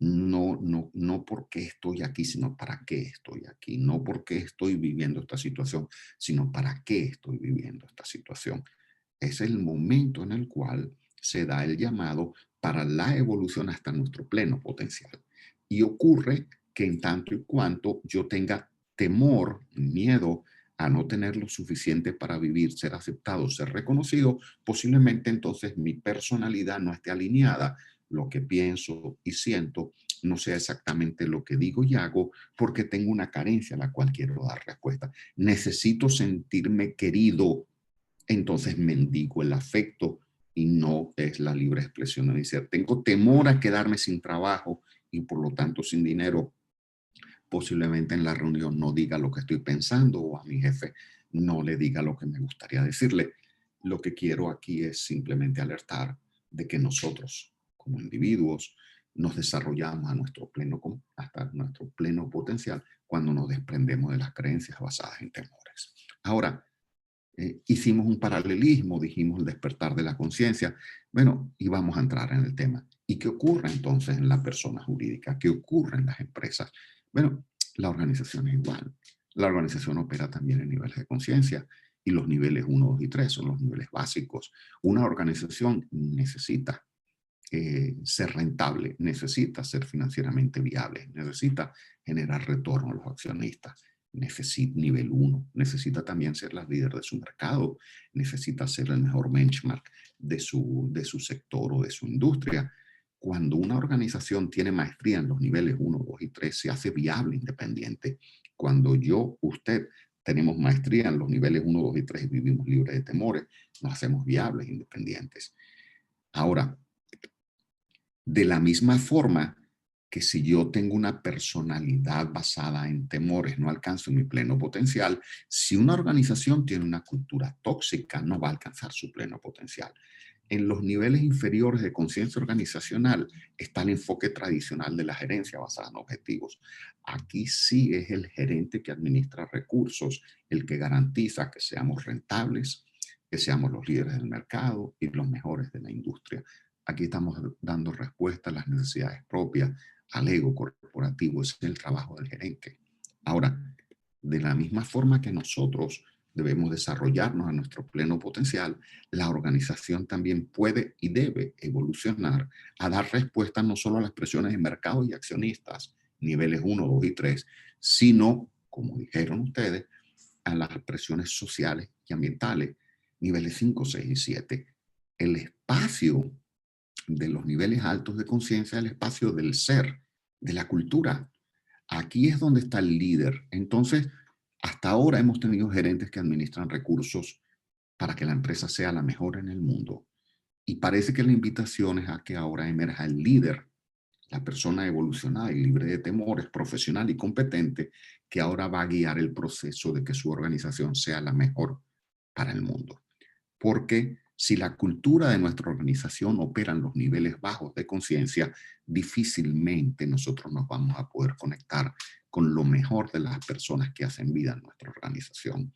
no por qué estoy aquí, sino para qué estoy aquí, no por qué estoy viviendo esta situación, sino para qué estoy viviendo esta situación. Es el momento en el cual se da el llamado para la evolución hasta nuestro pleno potencial. Y ocurre que en tanto y cuanto yo tenga temor, miedo a no tener lo suficiente para vivir, ser aceptado, ser reconocido, posiblemente entonces mi personalidad no esté alineada, lo que pienso y siento no sea exactamente lo que digo y hago, porque tengo una carencia a la cual quiero dar respuesta. Necesito sentirme querido, entonces mendigo el afecto y no es la libre expresión de decir, tengo temor a quedarme sin trabajo y por lo tanto sin dinero. Posiblemente en la reunión no diga lo que estoy pensando o a mi jefe no le diga lo que me gustaría decirle. Lo que quiero aquí es simplemente alertar de que nosotros, como individuos, nos desarrollamos hasta nuestro pleno potencial cuando nos desprendemos de las creencias basadas en temores. Ahora, hicimos un paralelismo, dijimos el despertar de la conciencia. Bueno, y vamos a entrar en el tema. ¿Y qué ocurre entonces en la persona jurídica? ¿Qué ocurre en las empresas? Bueno, la organización es igual. La organización opera también en niveles de conciencia y los niveles 1, 2 y 3 son los niveles básicos. Una organización necesita ser rentable, necesita ser financieramente viable, necesita generar retorno a los accionistas, necesita nivel 1, necesita también ser la líder de su mercado, necesita ser el mejor benchmark de su sector o de su industria. Cuando una organización tiene maestría en los niveles 1, 2 y 3, se hace viable independiente. Cuando yo, usted, tenemos maestría en los niveles 1, 2 y 3 y vivimos libres de temores, nos hacemos viables independientes. Ahora, de la misma forma que si yo tengo una personalidad basada en temores, no alcanzo mi pleno potencial, si una organización tiene una cultura tóxica, no va a alcanzar su pleno potencial. En los niveles inferiores de conciencia organizacional está el enfoque tradicional de la gerencia basada en objetivos. Aquí sí es el gerente que administra recursos, el que garantiza que seamos rentables, que seamos los líderes del mercado y los mejores de la industria. Aquí estamos dando respuesta a las necesidades propias, al ego corporativo. Ese es el trabajo del gerente. Ahora, de la misma forma que nosotros debemos desarrollarnos a nuestro pleno potencial, la organización también puede y debe evolucionar a dar respuesta no solo a las presiones de mercado y accionistas, niveles 1, 2 y 3, sino, como dijeron ustedes, a las presiones sociales y ambientales, niveles 5, 6 y 7. El espacio de los niveles altos de conciencia, el espacio del ser, de la cultura. Aquí es donde está el líder. Entonces, hasta ahora hemos tenido gerentes que administran recursos para que la empresa sea la mejor en el mundo. Y parece que la invitación es a que ahora emerja el líder, la persona evolucionada y libre de temores, profesional y competente, que ahora va a guiar el proceso de que su organización sea la mejor para el mundo. Porque si la cultura de nuestra organización opera en los niveles bajos de conciencia, difícilmente nosotros nos vamos a poder conectar con lo mejor de las personas que hacen vida en nuestra organización.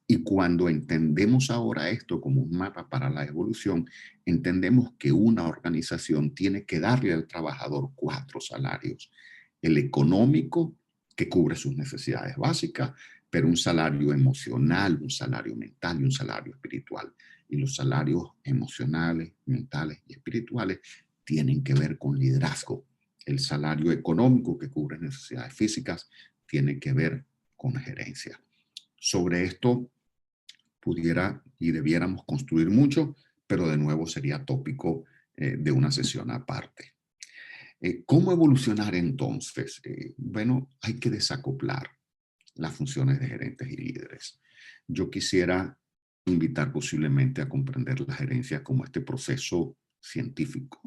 Y cuando entendemos ahora esto como un mapa para la evolución, entendemos que una organización tiene que darle al trabajador 4 salarios. El económico, que cubre sus necesidades básicas, pero un salario emocional, un salario mental y un salario espiritual. Y los salarios emocionales, mentales y espirituales tienen que ver con liderazgo. El salario económico, que cubre necesidades físicas, tiene que ver con gerencia. Sobre esto pudiera y debiéramos construir mucho, pero de nuevo sería tópico de una sesión aparte. ¿Cómo evolucionar entonces? Bueno, hay que desacoplar las funciones de gerentes y líderes. Yo quisiera invitar posiblemente a comprender la gerencia como este proceso científico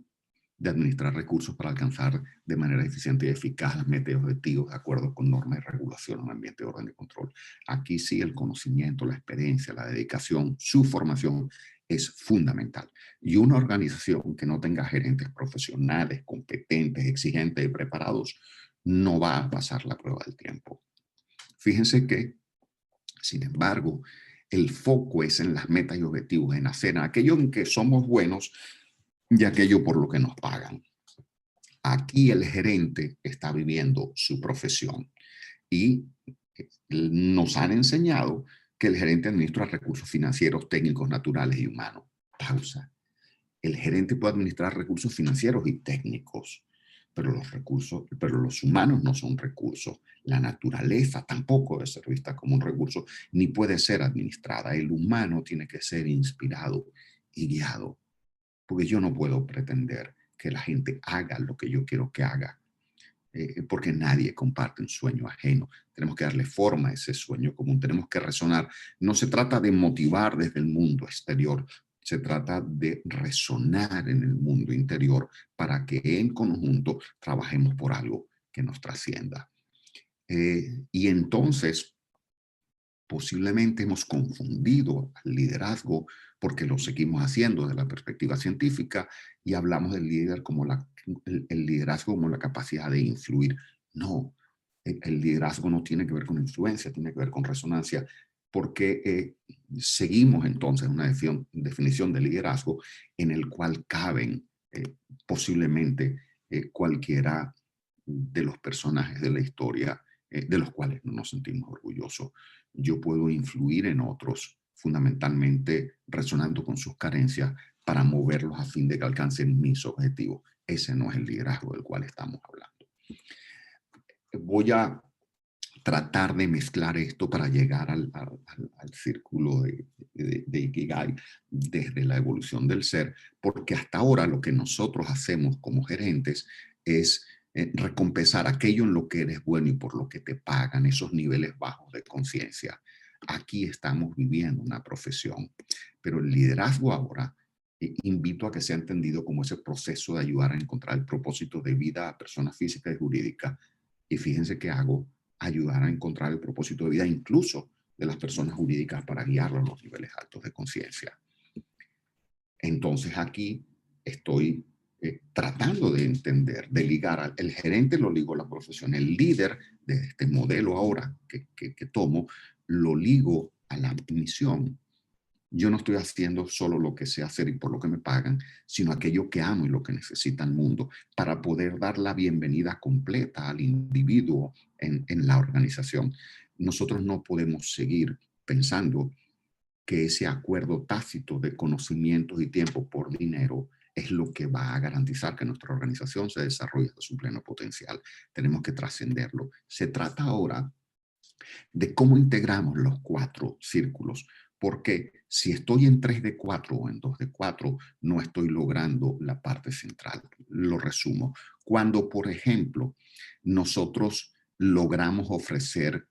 de administrar recursos para alcanzar de manera eficiente y eficaz las metas y objetivos de acuerdo con normas y regulación en un ambiente de orden y control. Aquí sí el conocimiento, la experiencia, la dedicación, su formación es fundamental. Y una organización que no tenga gerentes profesionales, competentes, exigentes y preparados, no va a pasar la prueba del tiempo. Fíjense que, sin embargo, el foco es en las metas y objetivos, en hacer aquello en que somos buenos y aquello por lo que nos pagan. Aquí el gerente está viviendo su profesión y nos han enseñado que el gerente administra recursos financieros, técnicos, naturales y humanos. Pausa. El gerente puede administrar recursos financieros y técnicos, pero los humanos no son recursos. La naturaleza tampoco debe ser vista como un recurso, ni puede ser administrada. El humano tiene que ser inspirado y guiado, porque yo no puedo pretender que la gente haga lo que yo quiero que haga, porque nadie comparte un sueño ajeno. Tenemos que darle forma a ese sueño común, tenemos que resonar. No se trata de motivar desde el mundo exterior, Se trata de resonar en el mundo interior para que en conjunto trabajemos por algo que nos trascienda. Y entonces, posiblemente hemos confundido al liderazgo porque lo seguimos haciendo desde la perspectiva científica y hablamos del líder como el liderazgo como la capacidad de influir. No, el liderazgo no tiene que ver con influencia, tiene que ver con resonancia, porque seguimos entonces una definición de liderazgo en el cual caben posiblemente cualquiera de los personajes de la historia de los cuales no nos sentimos orgullosos. Yo puedo influir en otros, fundamentalmente resonando con sus carencias para moverlos a fin de que alcancen mis objetivos. Ese no es el liderazgo del cual estamos hablando. Voy a tratar de mezclar esto para llegar al círculo de Ikigai desde la evolución del ser, porque hasta ahora lo que nosotros hacemos como gerentes es recompensar aquello en lo que eres bueno y por lo que te pagan, esos niveles bajos de conciencia. Aquí estamos viviendo una profesión, pero el liderazgo ahora invito a que sea entendido como ese proceso de ayudar a encontrar el propósito de vida a personas físicas y jurídicas. Y fíjense que hago ayudar a encontrar el propósito de vida incluso de las personas jurídicas para guiarlos a los niveles altos de conciencia. Entonces aquí estoy tratando de entender, de ligar, el gerente lo ligo a la profesión, el líder de este modelo ahora que tomo, lo ligo a la misión. Yo no estoy haciendo solo lo que sé hacer y por lo que me pagan, sino aquello que amo y lo que necesita el mundo para poder dar la bienvenida completa al individuo en la organización. Nosotros no podemos seguir pensando que ese acuerdo tácito de conocimientos y tiempo por dinero es lo que va a garantizar que nuestra organización se desarrolle a su pleno potencial. Tenemos que trascenderlo. Se trata ahora de cómo integramos los 4 círculos, porque si estoy en 3 de 4 o en 2 de 4, no estoy logrando la parte central. Lo resumo. Cuando, por ejemplo, nosotros logramos ofrecer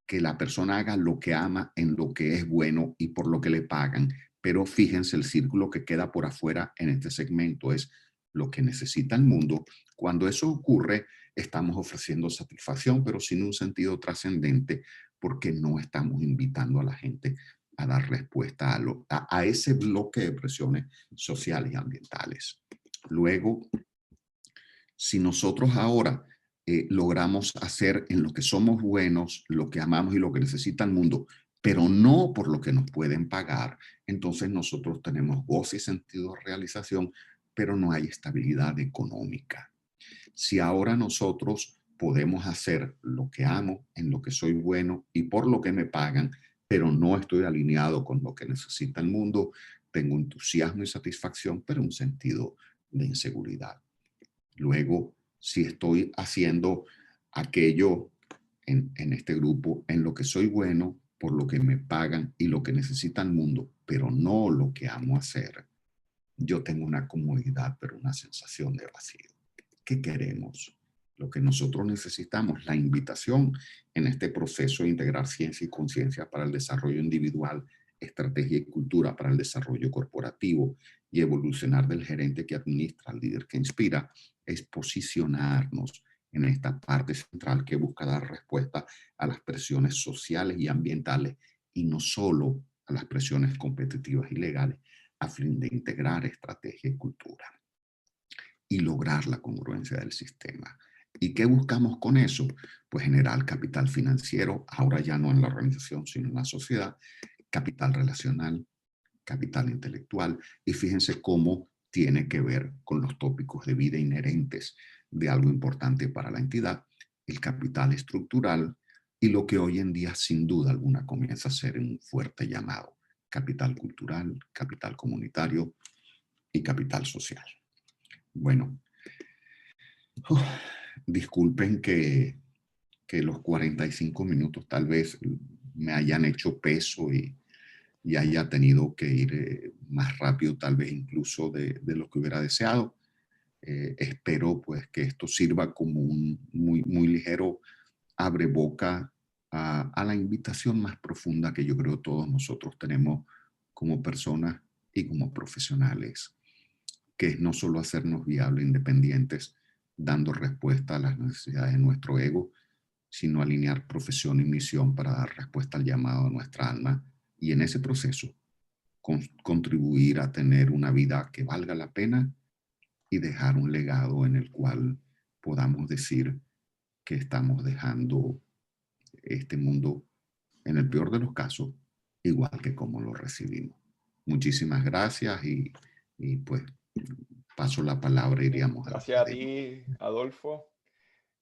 que la persona haga lo que ama en lo que es bueno y por lo que le pagan, pero fíjense, el círculo que queda por afuera en este segmento es lo que necesita el mundo. Cuando eso ocurre, estamos ofreciendo satisfacción, pero sin un sentido trascendente, porque no estamos invitando a la gente a dar respuesta a ese bloque de presiones sociales y ambientales. Luego, si nosotros ahora logramos hacer en lo que somos buenos, lo que amamos y lo que necesita el mundo, pero no por lo que nos pueden pagar, entonces nosotros tenemos goce y sentido de realización, pero no hay estabilidad económica. Si ahora nosotros podemos hacer lo que amo, en lo que soy bueno y por lo que me pagan, pero no estoy alineado con lo que necesita el mundo, tengo entusiasmo y satisfacción, pero un sentido de inseguridad. Luego, si estoy haciendo aquello en este grupo, en lo que soy bueno, por lo que me pagan y lo que necesita el mundo, pero no lo que amo hacer, yo tengo una comodidad, pero una sensación de vacío. ¿Qué queremos? Lo que nosotros necesitamos, la invitación en este proceso de integrar ciencia y conciencia para el desarrollo individual, estrategia y cultura para el desarrollo corporativo y evolucionar del gerente que administra al líder que inspira, es posicionarnos en esta parte central que busca dar respuesta a las presiones sociales y ambientales y no solo a las presiones competitivas y legales, a fin de integrar estrategia y cultura y lograr la congruencia del sistema. ¿Y qué buscamos con eso? Pues generar capital financiero, ahora ya no en la organización, sino en la sociedad, capital relacional, capital intelectual, y fíjense cómo tiene que ver con los tópicos de vida inherentes de algo importante para la entidad, el capital estructural y lo que hoy en día sin duda alguna comienza a ser un fuerte llamado, capital cultural, capital comunitario y capital social. Bueno, disculpen que los 45 minutos tal vez me hayan hecho peso y haya tenido que ir más rápido, tal vez incluso de lo que hubiera deseado. Espero pues que esto sirva como un muy ligero abre boca a la invitación más profunda que yo creo todos nosotros tenemos como personas y como profesionales, que es no solo hacernos viables, independientes, dando respuesta a las necesidades de nuestro ego, sino alinear profesión y misión para dar respuesta al llamado de nuestra alma y en ese proceso contribuir a tener una vida que valga la pena y dejar un legado en el cual podamos decir que estamos dejando este mundo, en el peor de los casos, igual que como lo recibimos. Muchísimas gracias y pues paso la palabra, iríamos a la Gracias a ti, Adolfo.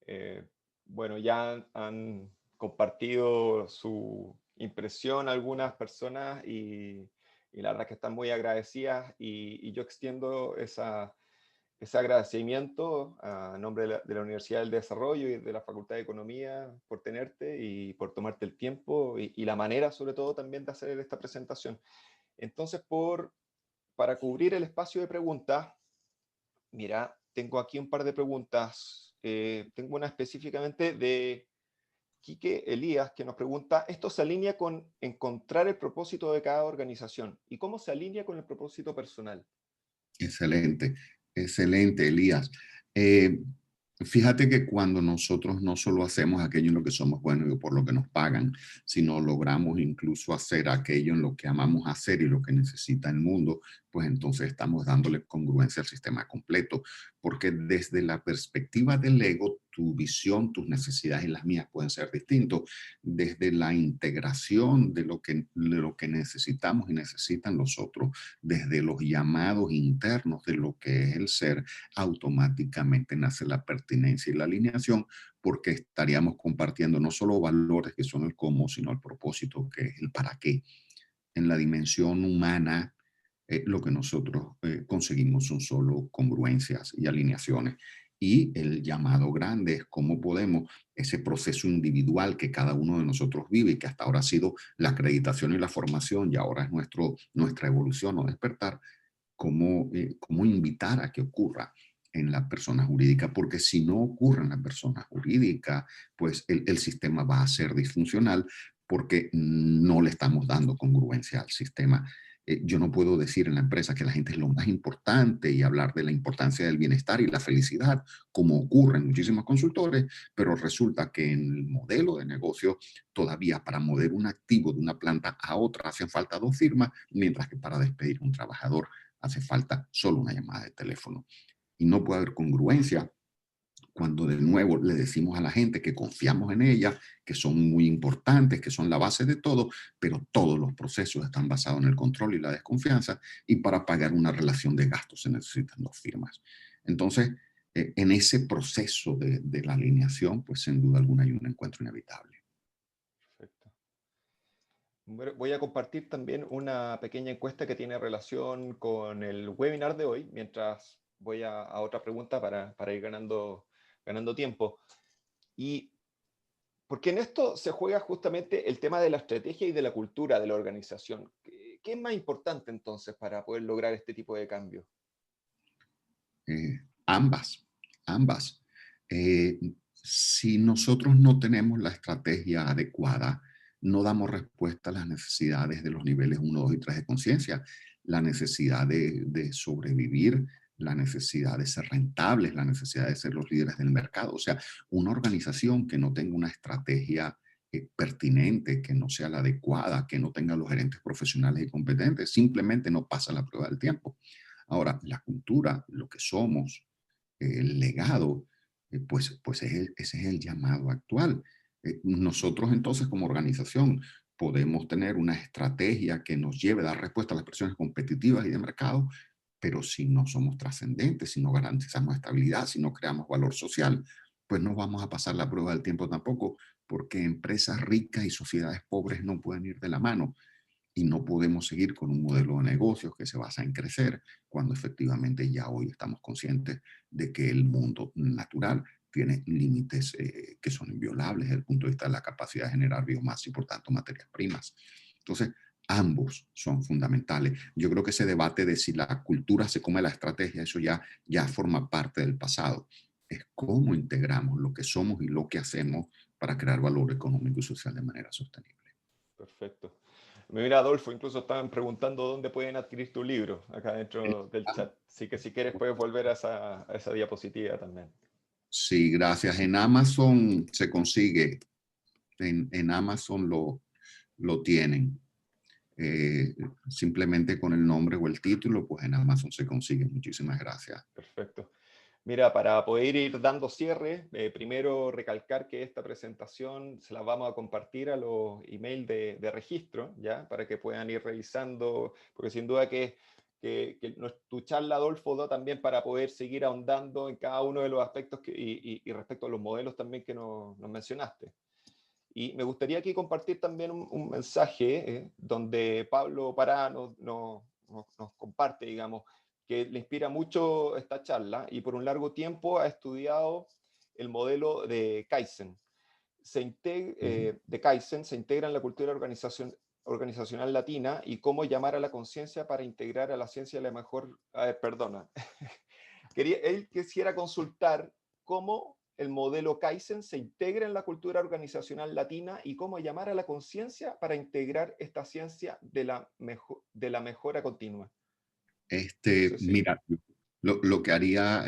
Eh, bueno, ya han compartido su impresión algunas personas y la verdad que están muy agradecidas y yo extiendo ese agradecimiento a nombre de la Universidad del Desarrollo y de la Facultad de Economía por tenerte y por tomarte el tiempo y la manera sobre todo también de hacer esta presentación. Entonces, para cubrir el espacio de preguntas, mira, tengo aquí un par de preguntas. Tengo una específicamente de Quique Elías que nos pregunta, ¿esto se alinea con encontrar el propósito de cada organización? ¿Y cómo se alinea con el propósito personal? Excelente, excelente, Elías. Eh, Fíjate que cuando nosotros no solo hacemos aquello en lo que somos buenos y por lo que nos pagan, sino logramos incluso hacer aquello en lo que amamos hacer y lo que necesita el mundo, pues entonces estamos dándole congruencia al sistema completo, porque desde la perspectiva del ego, tu visión, tus necesidades y las mías pueden ser distintos. Desde la integración de lo que necesitamos y necesitan los otros, desde los llamados internos de lo que es el ser, automáticamente nace la pertinencia y la alineación, porque estaríamos compartiendo no solo valores que son el cómo, sino el propósito, que es el para qué. En la dimensión humana, lo que nosotros conseguimos son solo congruencias y alineaciones. Y el llamado grande es cómo podemos, ese proceso individual que cada uno de nosotros vive y que hasta ahora ha sido la acreditación y la formación y ahora es nuestra evolución o despertar, cómo invitar a que ocurra en la persona jurídica, porque si no ocurre en la persona jurídica, pues el sistema va a ser disfuncional porque no le estamos dando congruencia al sistema. Yo no puedo decir en la empresa que la gente es lo más importante y hablar de la importancia del bienestar y la felicidad, como ocurre en muchísimos consultores, pero resulta que en el modelo de negocio todavía para mover un activo de una planta a otra hacen falta 2 firmas, mientras que para despedir a un trabajador hace falta solo una llamada de teléfono. Y no puede haber congruencia cuando de nuevo le decimos a la gente que confiamos en ella, que son muy importantes, que son la base de todo, pero todos los procesos están basados en el control y la desconfianza, y para pagar una relación de gastos se necesitan 2 firmas. Entonces, en ese proceso de la alineación, pues sin duda alguna hay un encuentro inevitable. Perfecto. Bueno, voy a compartir también una pequeña encuesta que tiene relación con el webinar de hoy, mientras voy a otra pregunta para ir ganando tiempo. Y porque en esto se juega justamente el tema de la estrategia y de la cultura de la organización. ¿Qué es más importante entonces para poder lograr este tipo de cambio? Ambas, ambas. Eh, si nosotros no tenemos la estrategia adecuada, no damos respuesta a las necesidades de los niveles 1, 2 y 3 de conciencia, la necesidad de sobrevivir, la necesidad de ser rentables, la necesidad de ser los líderes del mercado. O sea, una organización que no tenga una estrategia pertinente, que no sea la adecuada, que no tenga los gerentes profesionales y competentes, simplemente no pasa la prueba del tiempo. Ahora, la cultura, lo que somos, el legado, pues ese es el llamado actual. Nosotros entonces como organización podemos tener una estrategia que nos lleve a dar respuesta a las presiones competitivas y de mercado, pero si no somos trascendentes, si no garantizamos estabilidad, si no creamos valor social, pues no vamos a pasar la prueba del tiempo tampoco, porque empresas ricas y sociedades pobres no pueden ir de la mano y no podemos seguir con un modelo de negocios que se basa en crecer cuando efectivamente ya hoy estamos conscientes de que el mundo natural tiene límites que son inviolables desde el punto de vista de la capacidad de generar biomasa y por tanto materias primas. Entonces, ambos son fundamentales. Yo creo que ese debate de si la cultura se come la estrategia, eso ya forma parte del pasado. Es cómo integramos lo que somos y lo que hacemos para crear valor económico y social de manera sostenible. Perfecto. Mira, Adolfo, incluso estaban preguntando dónde pueden adquirir tu libro, acá dentro del chat. Así que si quieres puedes volver a esa diapositiva también. Sí, gracias. En Amazon se consigue, en Amazon lo tienen. Simplemente con el nombre o el título, pues en Amazon se consigue. Muchísimas gracias. Perfecto. Mira, para poder ir dando cierre, primero recalcar que esta presentación se la vamos a compartir a los emails de registro, ¿ya? Para que puedan ir revisando, porque sin duda que tu charla, Adolfo, da también para poder seguir ahondando en cada uno de los aspectos y respecto a los modelos también que nos mencionaste. Y me gustaría aquí compartir también un mensaje donde Pablo Pará nos comparte, digamos, que le inspira mucho esta charla y por un largo tiempo ha estudiado el modelo de Kaizen. De Kaizen se integra en la cultura organizacional latina y cómo llamar a la conciencia para integrar a la ciencia la mejor... perdona. Él quisiera consultar cómo el modelo Kaizen se integra en la cultura organizacional latina y cómo llamar a la conciencia para integrar esta ciencia de la mejora continua. Sí. Mira, lo que haría,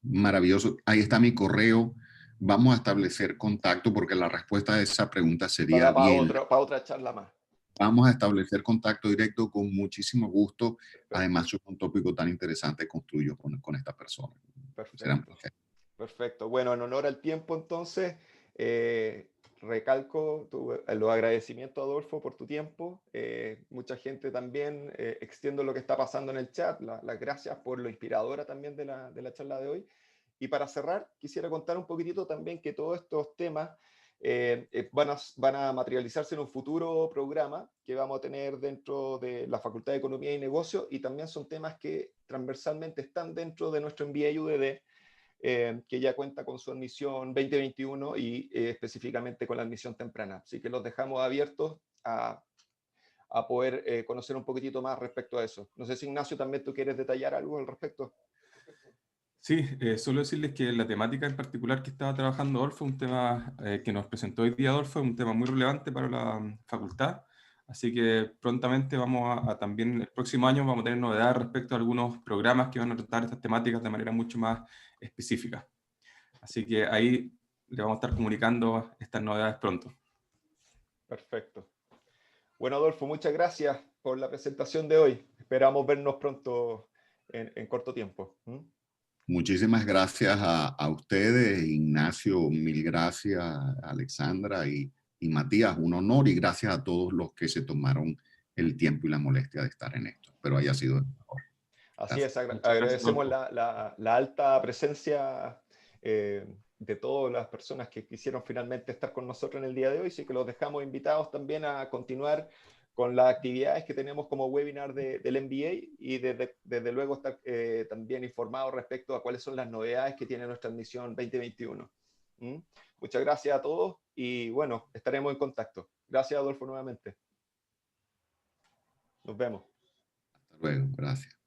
maravilloso, ahí está mi correo. Vamos a establecer contacto porque la respuesta a esa pregunta sería bien. Para otra charla más. Vamos a establecer contacto directo con muchísimo gusto. Perfecto. Además, es un tópico tan interesante construyo con esta persona. Perfecto. Bueno, en honor al tiempo, entonces, recalco los agradecimientos, Adolfo, por tu tiempo. Mucha gente también, extiendo lo que está pasando en el chat. Las gracias por lo inspiradora también de la charla de hoy. Y para cerrar, quisiera contar un poquitito también que todos estos temas van a materializarse en un futuro programa que vamos a tener dentro de la Facultad de Economía y Negocios, y también son temas que transversalmente están dentro de nuestro MBA UDD, que ya cuenta con su admisión 2021 y específicamente con la admisión temprana. Así que los dejamos abiertos a poder conocer un poquitito más respecto a eso. No sé si, Ignacio, también tú quieres detallar algo al respecto. Sí, solo decirles que la temática en particular que estaba trabajando Adolfo, un tema que nos presentó hoy día Adolfo, es un tema muy relevante para la facultad, así que prontamente vamos también el próximo año vamos a tener novedades respecto a algunos programas que van a tratar estas temáticas de manera mucho más específica. Así que ahí le vamos a estar comunicando estas novedades pronto. Perfecto. Bueno, Adolfo, muchas gracias por la presentación de hoy. Esperamos vernos pronto en corto tiempo. Muchísimas gracias a ustedes, Ignacio, mil gracias, Alexandra y Matías, un honor, y gracias a todos los que se tomaron el tiempo y la molestia de estar en esto. Espero haya sido el mejor. Así es, agradecemos la alta presencia de todas las personas que quisieron finalmente estar con nosotros en el día de hoy, así que los dejamos invitados también a continuar con las actividades que tenemos como webinar del MBA y desde luego estar también informados respecto a cuáles son las novedades que tiene nuestra admisión 2021. Muchas gracias a todos y bueno, estaremos en contacto. Gracias, Adolfo, nuevamente. Nos vemos. Hasta luego, gracias.